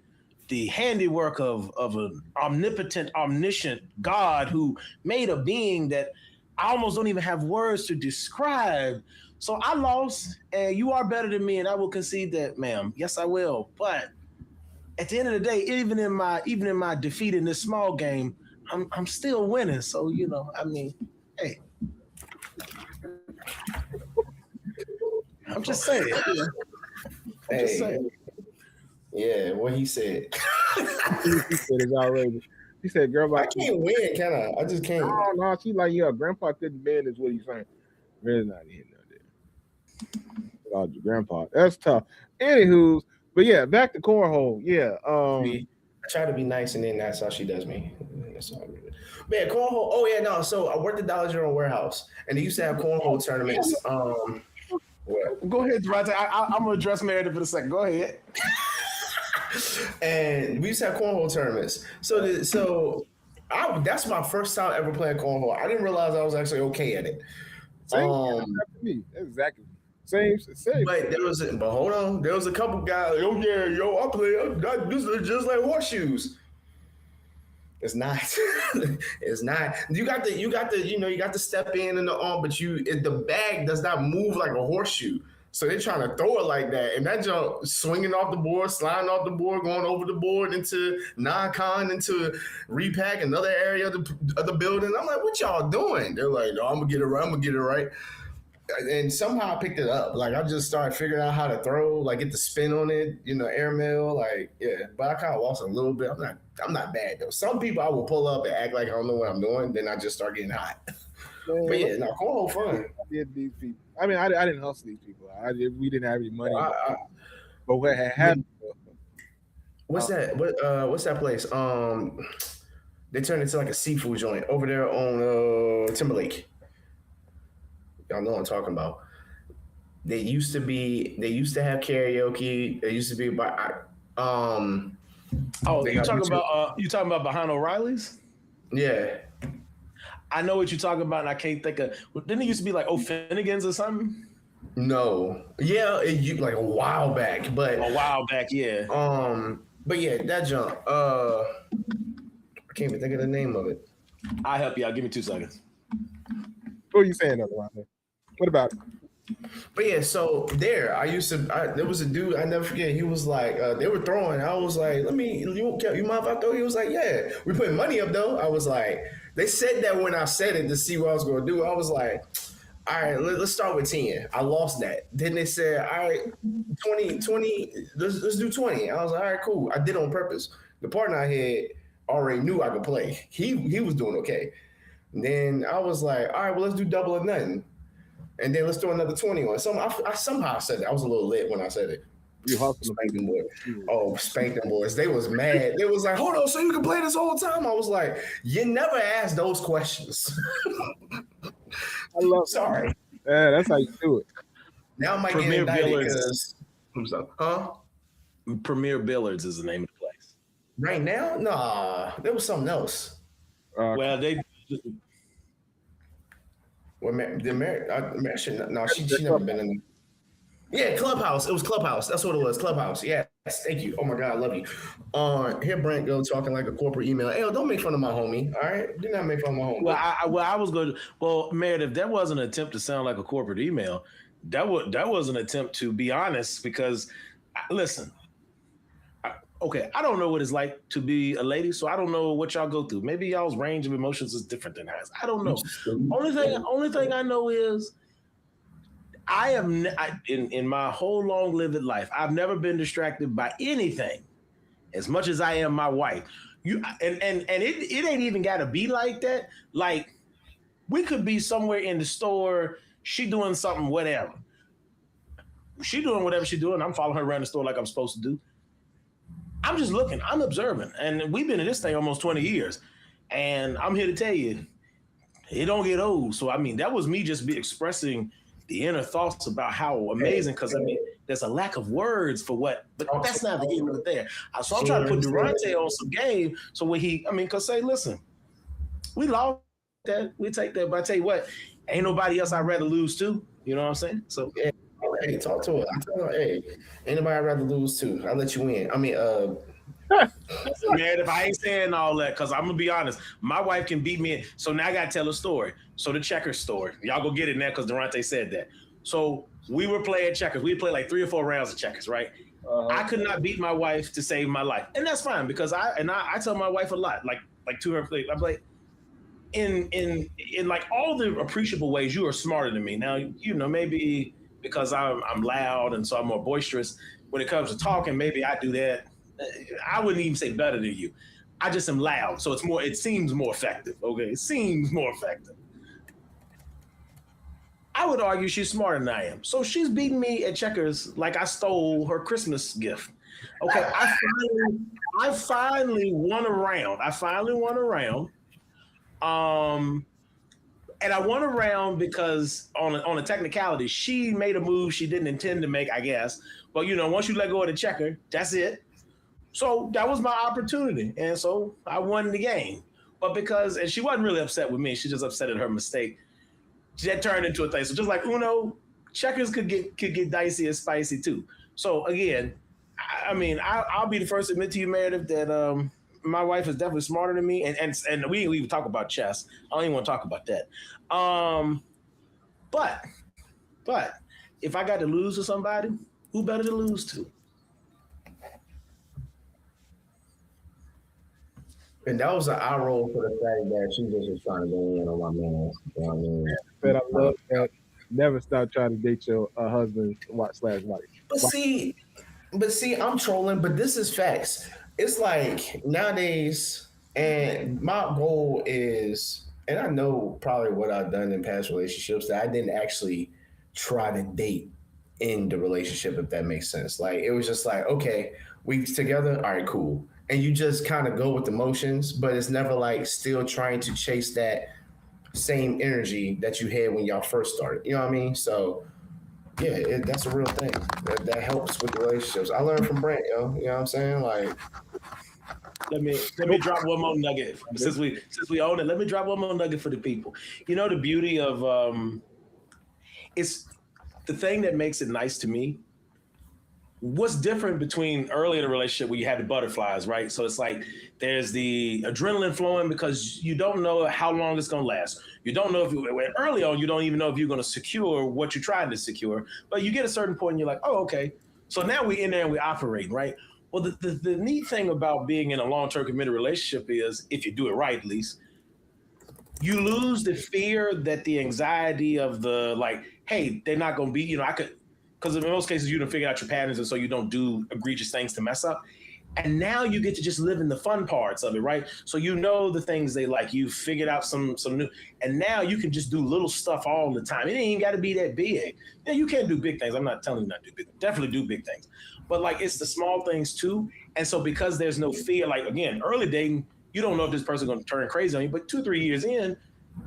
B: the handiwork of an omnipotent, omniscient God who made a being that I almost don't even have words to describe. So I lost, and you are better than me, and I will concede that, ma'am. Yes, I will. But at the end of the day, even in my defeat in this small game, I'm still winning. So I mean, hey, I'm just saying. I'm just
C: Hey,
B: saying.
C: yeah, what he said.
A: He said it's outrageous. He said, "Girl,
C: I
A: like,
C: can't win, can I? I just can't.
A: no, she like, yeah, grandpa couldn't bend is what he's saying. Really not hitting no there. Oh, your grandpa, that's tough. Anywho's, but yeah, back to cornhole. Yeah,
C: I try to be nice, and then that's how she does me. That's all. Man, cornhole. Oh yeah, no. So I worked at Dollar General warehouse, and they used to have cornhole tournaments. What?
B: Go ahead, Durante. I'm gonna address Meredith in a second. Go ahead.
C: And we used to have cornhole tournaments. That's my first time ever playing cornhole. I didn't realize I was actually okay at it.
A: same
C: Um,
A: after me, exactly. Same.
C: but hold on, there was a couple guys. Oh yeah, yo, I play. This is just like horseshoes. It's not. It's not. You got to step in the arm, but the bag does not move like a horseshoe. So they're trying to throw it like that, and that jump swinging off the board, sliding off the board, going over the board into non-con, into repack, another area of the building. I'm like, what y'all doing? They're like, no, I'm gonna get it right. I'm gonna get it right. And somehow I picked it up. Like I just started figuring out how to throw, like get the spin on it, airmail, like yeah. But I kind of lost a little bit. I'm not bad though. Some people I will pull up and act like I don't know what I'm doing, then I just start getting hot. But
A: Man,
C: yeah, no, cornhole fun.
A: I did these people. I mean, I didn't hustle these people. We didn't have any money.
C: I,
A: But what had happened?
C: what's that? What's that place? They turned into like a seafood joint over there on Timberlake. Y'all know what I'm talking about. They used to have karaoke. They used to be
B: Oh,
C: they
B: you
C: got
B: talking
C: YouTube.
B: about behind O'Reilly's?
C: Yeah.
B: I know what you're talking about, and I can't think of. Didn't it used to be like O'Finnigan's or something?
C: No. Yeah, like a while back, but
B: A while back, yeah.
C: but yeah, that jump. I can't even think of the name of it.
B: I'll help you out. Give me 2 seconds.
A: What are you saying, other? What about it?
C: But yeah, so there was a dude I never forget. He was like, they were throwing. I was like, you mind if I throw? He was like, yeah. We put money up though. I was like, they said that when I said it to see what I was going to do. I was like, all right, let's start with 10. I lost that. Then they said, all right, 20, let's do 20. I was like, all right, cool. I did it on purpose. The partner I had already knew I could play. He was doing okay. And then I was like, all right, well, let's do double or nothing. And then let's throw another 20 on. I somehow said it. I was a little lit when I said it.
A: You hustle
C: Spank them boys. Oh, spank them boys. They was mad. They was like, hold on, so you can play this whole time? I was like, you never asked those questions.
A: I love.
C: Sorry.
A: Yeah, that's how you do it.
C: Now I might
B: Premier
C: get indicted
B: Billards.
C: because, huh?
B: Premier Billards is the name of the place.
C: Right now? Nah, there was something else.
B: Well, they
C: Well, she never been in. Yeah, Clubhouse. It was Clubhouse. That's what it was. Clubhouse. Yes. Thank you. Oh my God, I love you. Here Brent go talking like a corporate email. Hey, don't make fun of my homie. All right, do not make fun of my homie.
B: Well, I was going. Well, Meredith, that wasn't an attempt to sound like a corporate email. That was an attempt to be honest. Because listen, okay, I don't know what it's like to be a lady, so I don't know what y'all go through. Maybe y'all's range of emotions is different than ours. I don't know. Only thing I know is I am in my whole long lived life, I've never been distracted by anything as much as I am my wife. You and it ain't even got to be like that. Like we could be somewhere in the store, she doing something, whatever. She doing whatever she doing. I'm following her around the store like I'm supposed to do. I'm just looking. I'm observing, and we've been in this thing almost 20 years, and I'm here to tell you, it don't get old. So I mean, that was me just be expressing the inner thoughts about how amazing. Because I mean, there's a lack of words for what, but that's not the end of it there. So I'm trying to put Durante on some game. So when because say, listen, we lost that, we take that. But I tell you what, ain't nobody else I'd rather lose to. You know what I'm saying? So
C: yeah. Hey, talk to her. I tell her, hey, anybody I'd rather lose to. I'll let you in. I mean,
B: man, if I ain't saying all that, because I'm gonna be honest, my wife can beat me. So now I gotta tell a story. So the checkers story, y'all go get it now because Durante said that. So we were playing checkers. We played like 3 or 4 rounds of checkers, right? I could not beat my wife to save my life, and that's fine because I tell my wife a lot, like to her, I'm like, in like all the appreciable ways, you are smarter than me. Now you know maybe because I'm loud and so I'm more boisterous. When it comes to talking, maybe I do that. I wouldn't even say better than you. I just am loud, so it seems more effective. Okay, it seems more effective. I would argue she's smarter than I am. So she's beating me at checkers like I stole her Christmas gift. Okay, I finally won a round. And I won a round because on a technicality, she made a move she didn't intend to make, I guess. But you know, once you let go of the checker, that's it. So that was my opportunity, and so I won the game. But and she wasn't really upset with me, she just upset at her mistake. That turned into a thing. So just like Uno, checkers could get dicey and spicy too. So again, I mean, I'll be the first to admit to you, Meredith, that my wife is definitely smarter than me, and we even talk about chess. I don't even want to talk about that. But if I got to lose to somebody, who better to lose to?
C: And that was an eye roll for the fact that she just was trying to go in on my man. You know what I mean?
A: But I love that. Never stop trying to date your husband /wife.
C: But see, I'm trolling, but this is facts. It's like nowadays, and my goal is, and I know probably what I've done in past relationships that I didn't actually try to date in the relationship, if that makes sense. Like it was just like, okay, we together, all right, cool. And you just kind of go with the motions, but it's never like still trying to chase that same energy that you had when y'all first started. You know what I mean? So yeah, that's a real thing. That helps with relationships. I learned from Brent, yo. You know what I'm saying? Like,
B: let me drop one more nugget since we own it. Let me drop one more nugget for the people. You know the beauty of it's the thing that makes it nice to me. What's different between early in a relationship where you have the butterflies, right? So it's like there's the adrenaline flowing because you don't know how long it's going to last. You don't know early on, you don't even know if you're going to secure what you're trying to secure. But you get a certain point and you're like, oh, okay. So now we're in there and we're operating, right? Well, the neat thing about being in a long-term committed relationship is, if you do it right, at least, you lose the fear that the anxiety of the like, hey, they're not going to be, you know, because in most cases you don't figure out your patterns and so you don't do egregious things to mess up. And now you get to just live in the fun parts of it, right? So you know the things they like. You figured out some new, and now you can just do little stuff all the time. It ain't got to be that big. Yeah, you can't do big things. I'm not telling you not to do big. Definitely do big things, but like it's the small things too. And so because there's no fear, like again, early dating, you don't know if this person's going to turn crazy on you. But 2-3 years in,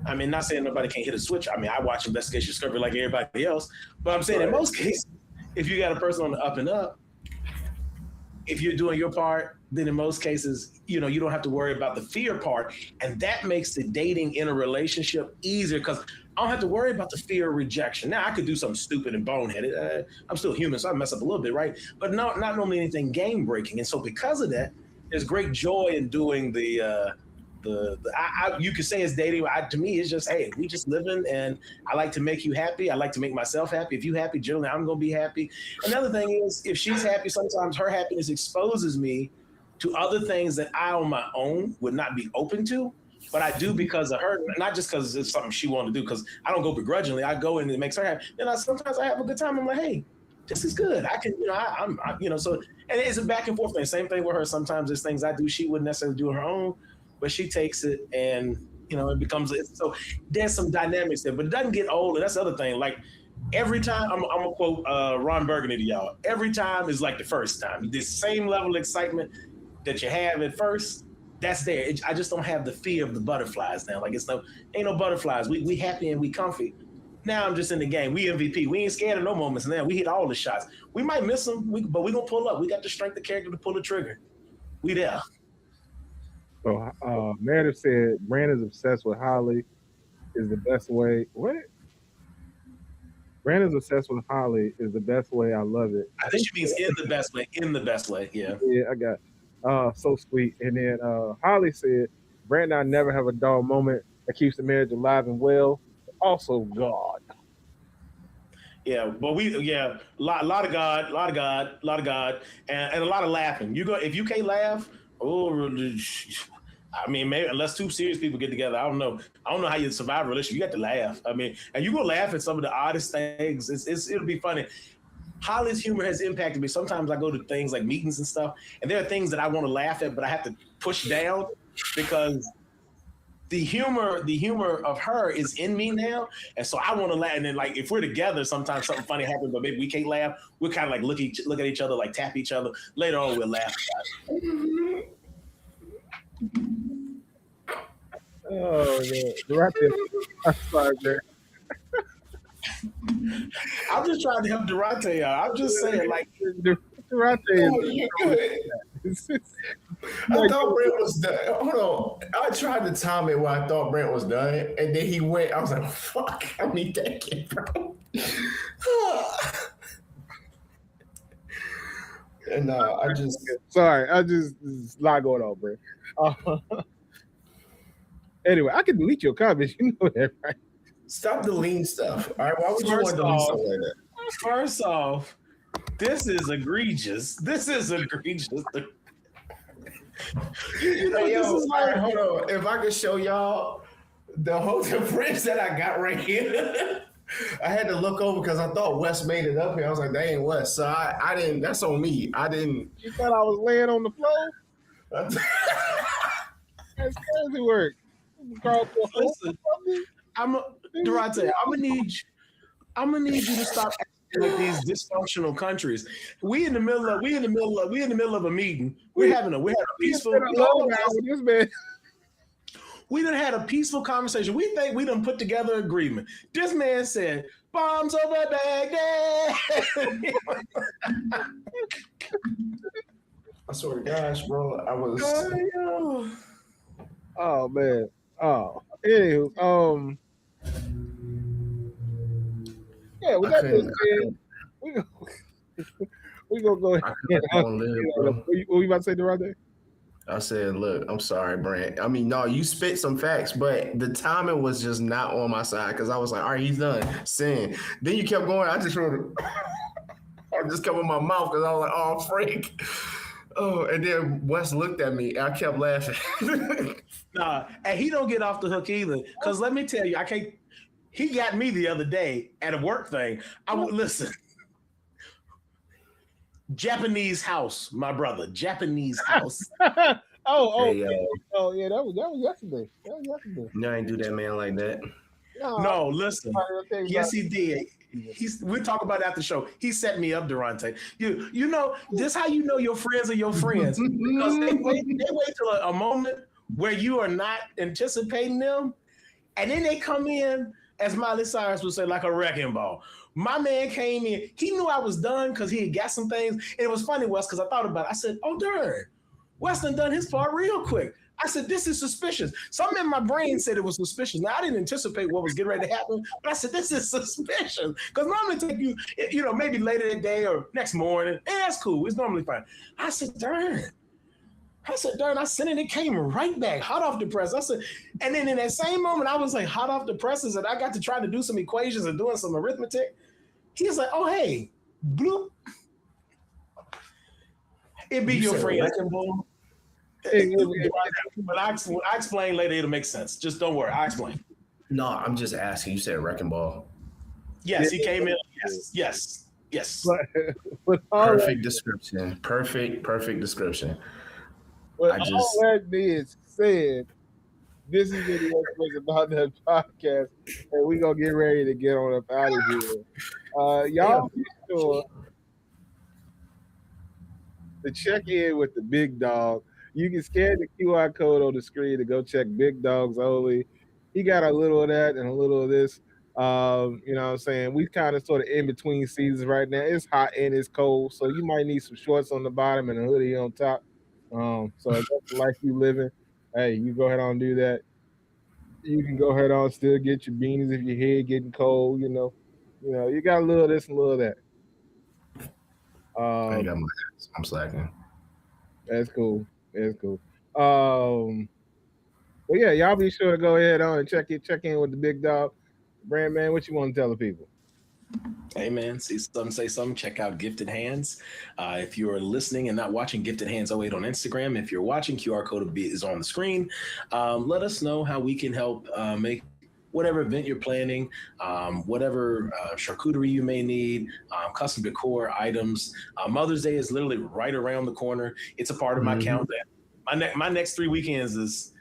B: I mean, not saying nobody can't hit a switch. I mean, I watch Investigation Discovery like everybody else, but I'm saying in most cases, if you got a person on the up and up, if you're doing your part, then in most cases, you know, you don't have to worry about the fear part. And that makes the dating in a relationship easier because I don't have to worry about the fear of rejection. Now, I could do something stupid and boneheaded. I'm still human, so I mess up a little bit, right? But not normally anything game breaking. And so because of that, there's great joy in doing you could say it's dating. To me, it's just, hey, we just living, and I like to make you happy. I like to make myself happy. If you happy, generally, I'm gonna be happy. Another thing is, if she's happy, sometimes her happiness exposes me to other things that I on my own would not be open to. But I do because of her, not just because it's something she wanted to do, because I don't go begrudgingly. I go and it makes her happy. And sometimes I have a good time. I'm like, hey, this is good. I can, so, and it's a back and forth thing. Same thing with her. Sometimes there's things I do she wouldn't necessarily do on her own, but she takes it and, it becomes, so there's some dynamics there, but it doesn't get old. And that's the other thing. Like every time, I'm going to quote Ron Burgundy to y'all, every time is like the first time. This same level of excitement that you have at first, that's there. I just don't have the fear of the butterflies now. Like ain't no butterflies. We happy and we comfy. Now I'm just in the game. We MVP. We ain't scared of no moments now. We hit all the shots. We might miss them, but we gonna pull up. We got the strength of character to pull the trigger. We there.
A: So Meredith said Brand is obsessed with Holly is the best way. What? Brand is obsessed with Holly is the best way. I love it.
B: I think she means in the best way. In the best way. Yeah.
A: Yeah, I got so sweet. And then Holly said, Brand and I never have a dull moment that keeps the marriage alive and well. Also God.
B: Yeah, but a lot of God, and a lot of laughing. If you can't laugh, I mean, maybe unless two serious people get together, I don't know how you survive a relationship. You got to laugh. I mean, and you gonna laugh at some of the oddest things. It'll be funny. Holly's humor has impacted me. Sometimes I go to things like meetings and stuff, and there are things that I want to laugh at, but I have to push down because the humor of her is in me now, and so I want to laugh. And then, like, if we're together, sometimes something funny happens, but maybe we can't laugh. We'll kind of like look at each other, like tap each other. Later on, we'll laugh about it.
A: Oh yeah, Durante. I'm sorry, man.
B: I'm just trying to help Durante out. I'm just saying, like,
A: Durante.
C: I thought Brent was done. Hold on. I tried to time it when I thought Brent was done, and then he went. I was like, fuck, I need that kid, bro. And I just.
A: Sorry, there's a lot going on, Brent. Anyway, I can delete your comments. You know that, right?
C: Stop deleting stuff. All right, why would you want to delete something like that?
B: First off, this is egregious.
C: Hey, yo, hold on. If I could show y'all the prints that I got right here. I had to look over because I thought Wes made it up here. I was like, that ain't Wes. So I didn't, that's on me. I didn't.
A: You thought I was laying on the floor? That's crazy work.
B: Listen, Durante, I'm gonna need you to stop acting like these dysfunctional countries. We in the middle of a meeting. We're having a peaceful. We done had a peaceful conversation. We think we done put together an agreement. This man said, "Bombs over Baghdad."
C: I swear to gosh, bro, I was.
A: Oh man. Oh, anywho, yeah, with that being said, we gonna go ahead. What you about to say, Durante?
C: I said, look, I'm sorry, Brent. I mean, no, you spit some facts, but the timing was just not on my side because I was like, all right, he's done. Sin. Then you kept going. I just covered my mouth because I was like, oh, freak. Oh, and then Wes looked at me and I kept laughing.
B: Nah, and he don't get off the hook either. Because let me tell you, he got me the other day at a work thing. Listen. Japanese house, my brother. Japanese house.
A: Yeah, that was yesterday.
C: No, I ain't do that man like that.
B: No, listen. Yes, he did. We'll talk about it after the show. He set me up, Durante. You know, this how you know your friends are your friends. Because they wait till a moment where you are not anticipating them, and then they come in, as Miley Cyrus would say, like a wrecking ball. My man came in. He knew I was done because he had got some things. And it was funny, Wes, because I thought about it. I said, oh, darn. Wes done his part real quick. I said, this is suspicious. Something in my brain said it was suspicious. Now, I didn't anticipate what was getting ready to happen, but I said, this is suspicious. Because normally take you, maybe later that day or next morning. That's cool. It's normally fine. I said, darn. I sent it. It came right back, hot off the press. I said, and then in that same moment, I was like, hot off the presses, and I got to try to do some equations and doing some arithmetic. He's like, oh, hey, bloop. It be your friend. When I explain later, it'll make sense. Just don't worry. I explain.
C: No, I'm just asking. You said wrecking ball.
B: Yes, he came in. Yes.
A: But
C: Perfect description. Perfect description.
A: All that being said, this has been the What's About That podcast, and we're gonna get ready to get on up out of here. Y'all be sure to check in with the big dog. You can scan the QR code on the screen to go check Big Dogs Only. He got a little of that and a little of this. You know what I'm saying? We kind of sort of in between seasons right now. It's hot and it's cold, so you might need some shorts on the bottom and a hoodie on top. So if that's the life you living, hey, you go ahead on and do that. You can go ahead on still get your beanies if your head getting cold. You got a little of this and a little of that.
C: I ain't got my ass. I'm slacking.
A: That's cool. That's cool. Well, yeah, y'all be sure to go ahead on and check in with the big dog. Brand man, what you want to tell the people?
B: Hey man, see something, say something. Check out Gifted Hands. If you're listening and not watching, Gifted Hands 08 on Instagram. If you're watching, QR code is on the screen. Let us know how we can help make whatever event you're planning, whatever charcuterie you may need, custom decor items. Mother's Day is literally right around the corner. It's a part of my calendar. My next 3 weekends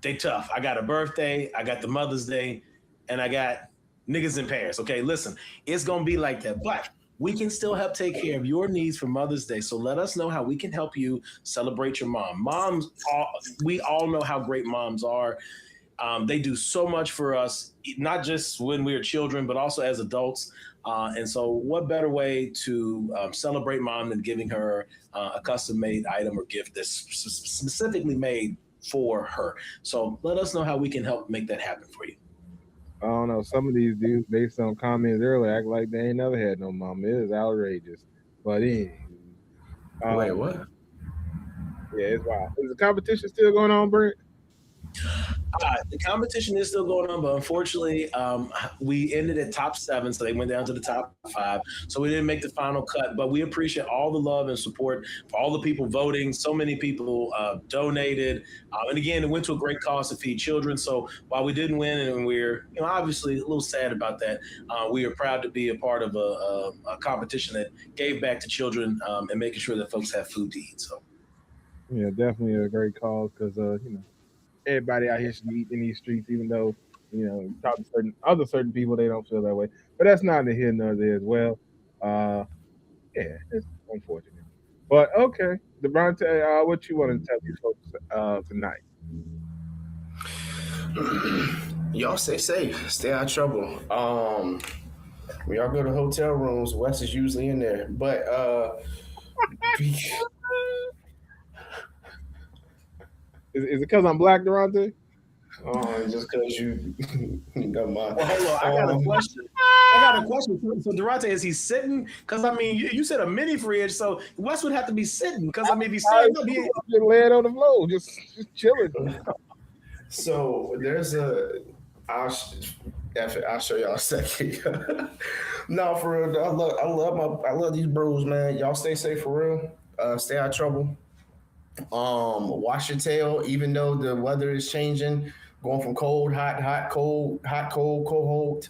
B: they tough. I got a birthday, I got the Mother's Day, and I got niggas in Paris. Okay, listen, it's gonna be like that, but we can still help take care of your needs for Mother's Day. So let us know how we can help you celebrate your mom. We all know how great moms are. They do so much for us, not just when we are children, but also as adults. And so what better way to celebrate mom than giving her a custom-made item or gift that's specifically made for her. So let us know how we can help make that happen for you.
A: I don't know. Some of these dudes, based on comments earlier, act like they ain't never had no mom. It is outrageous. But
C: Wait, what?
A: Yeah, it's wild. Is the competition still going on, Brent?
B: The competition is still going on, but unfortunately, we ended at top 7, so they went down to the top 5. So we didn't make the final cut, but we appreciate all the love and support for all the people voting. So many people donated, and again, it went to a great cause to feed children. So while we didn't win, and we're obviously a little sad about that, we are proud to be a part of a competition that gave back to children and making sure that folks have food to eat. So
A: yeah, definitely a great cause because everybody out here should be eating in these streets, even though, talk to certain people, they don't feel that way. But that's neither here nor there as well. Yeah, it's unfortunate. But okay, DeBronte, what you want to tell these folks tonight?
C: Y'all stay safe. Stay out of trouble. When y'all go to hotel rooms, Wes is usually in there. But
A: Is it because I'm black, Durante?
C: Just because you got my.
B: Well, hold on. I got a question. So Durante, is he sitting? Because I mean, you said a mini fridge, so Wes would have to be sitting. Because I mean, if he's standing up,
A: just laying on the floor, just chilling.
C: So there's I'll show y'all a second. No, for real, I love these bros, man. Y'all stay safe for real. Stay out of trouble. Wash your tail, even though the weather is changing, going from cold, hot, cold, cold,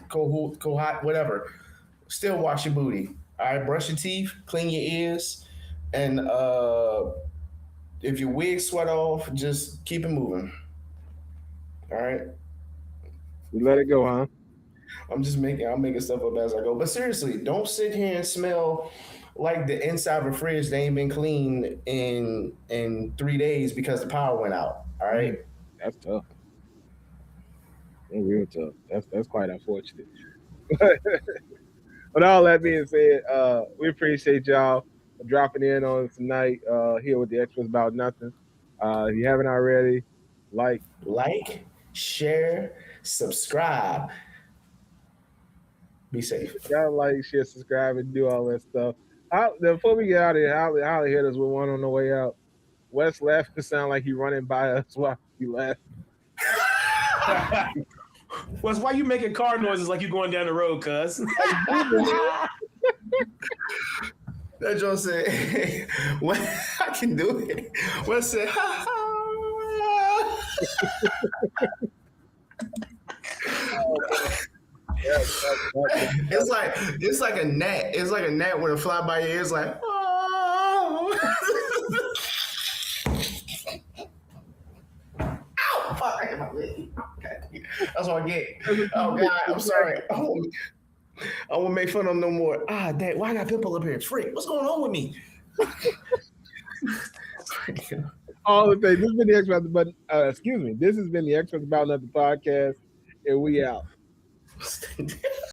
C: hot, whatever. Still wash your booty. All right, brush your teeth, clean your ears, and if your wig sweat off, just keep it moving. All right.
A: You let it go, huh?
C: I'm making stuff up as I go. But seriously, don't sit here and smell like the inside of a fridge they ain't been cleaned in 3 days because the power went out. All right.
A: That's tough. That's real tough. That's quite unfortunate. But all that being said, we appreciate y'all dropping in on us tonight here with the Extras About Nothing. If you haven't already, like,
C: share, subscribe. Be safe.
A: Gotta like, share, subscribe, and do all that stuff. Before we get out of here, Holly hit us with one on the way out. Wes laughing sound like he running by us while he laughing.
B: Wes, why you making car noises like you going down the road, cuz?
C: That Joe said, "Hey, I can do it." Wes said, "Ha ha." It's like a gnat. It's like a gnat when it fly by your ear. It's like, oh. Ow! Fuck! I hit my leg. Okay. That's what I get. Oh God! I'm sorry. I won't make fun of them no more. Ah, dang! Why I got pimple up here? Freak! What's going on with me?
A: All the things. This has been the X Factor, but excuse me. This has been the X Factor About Nothing podcast, and we out.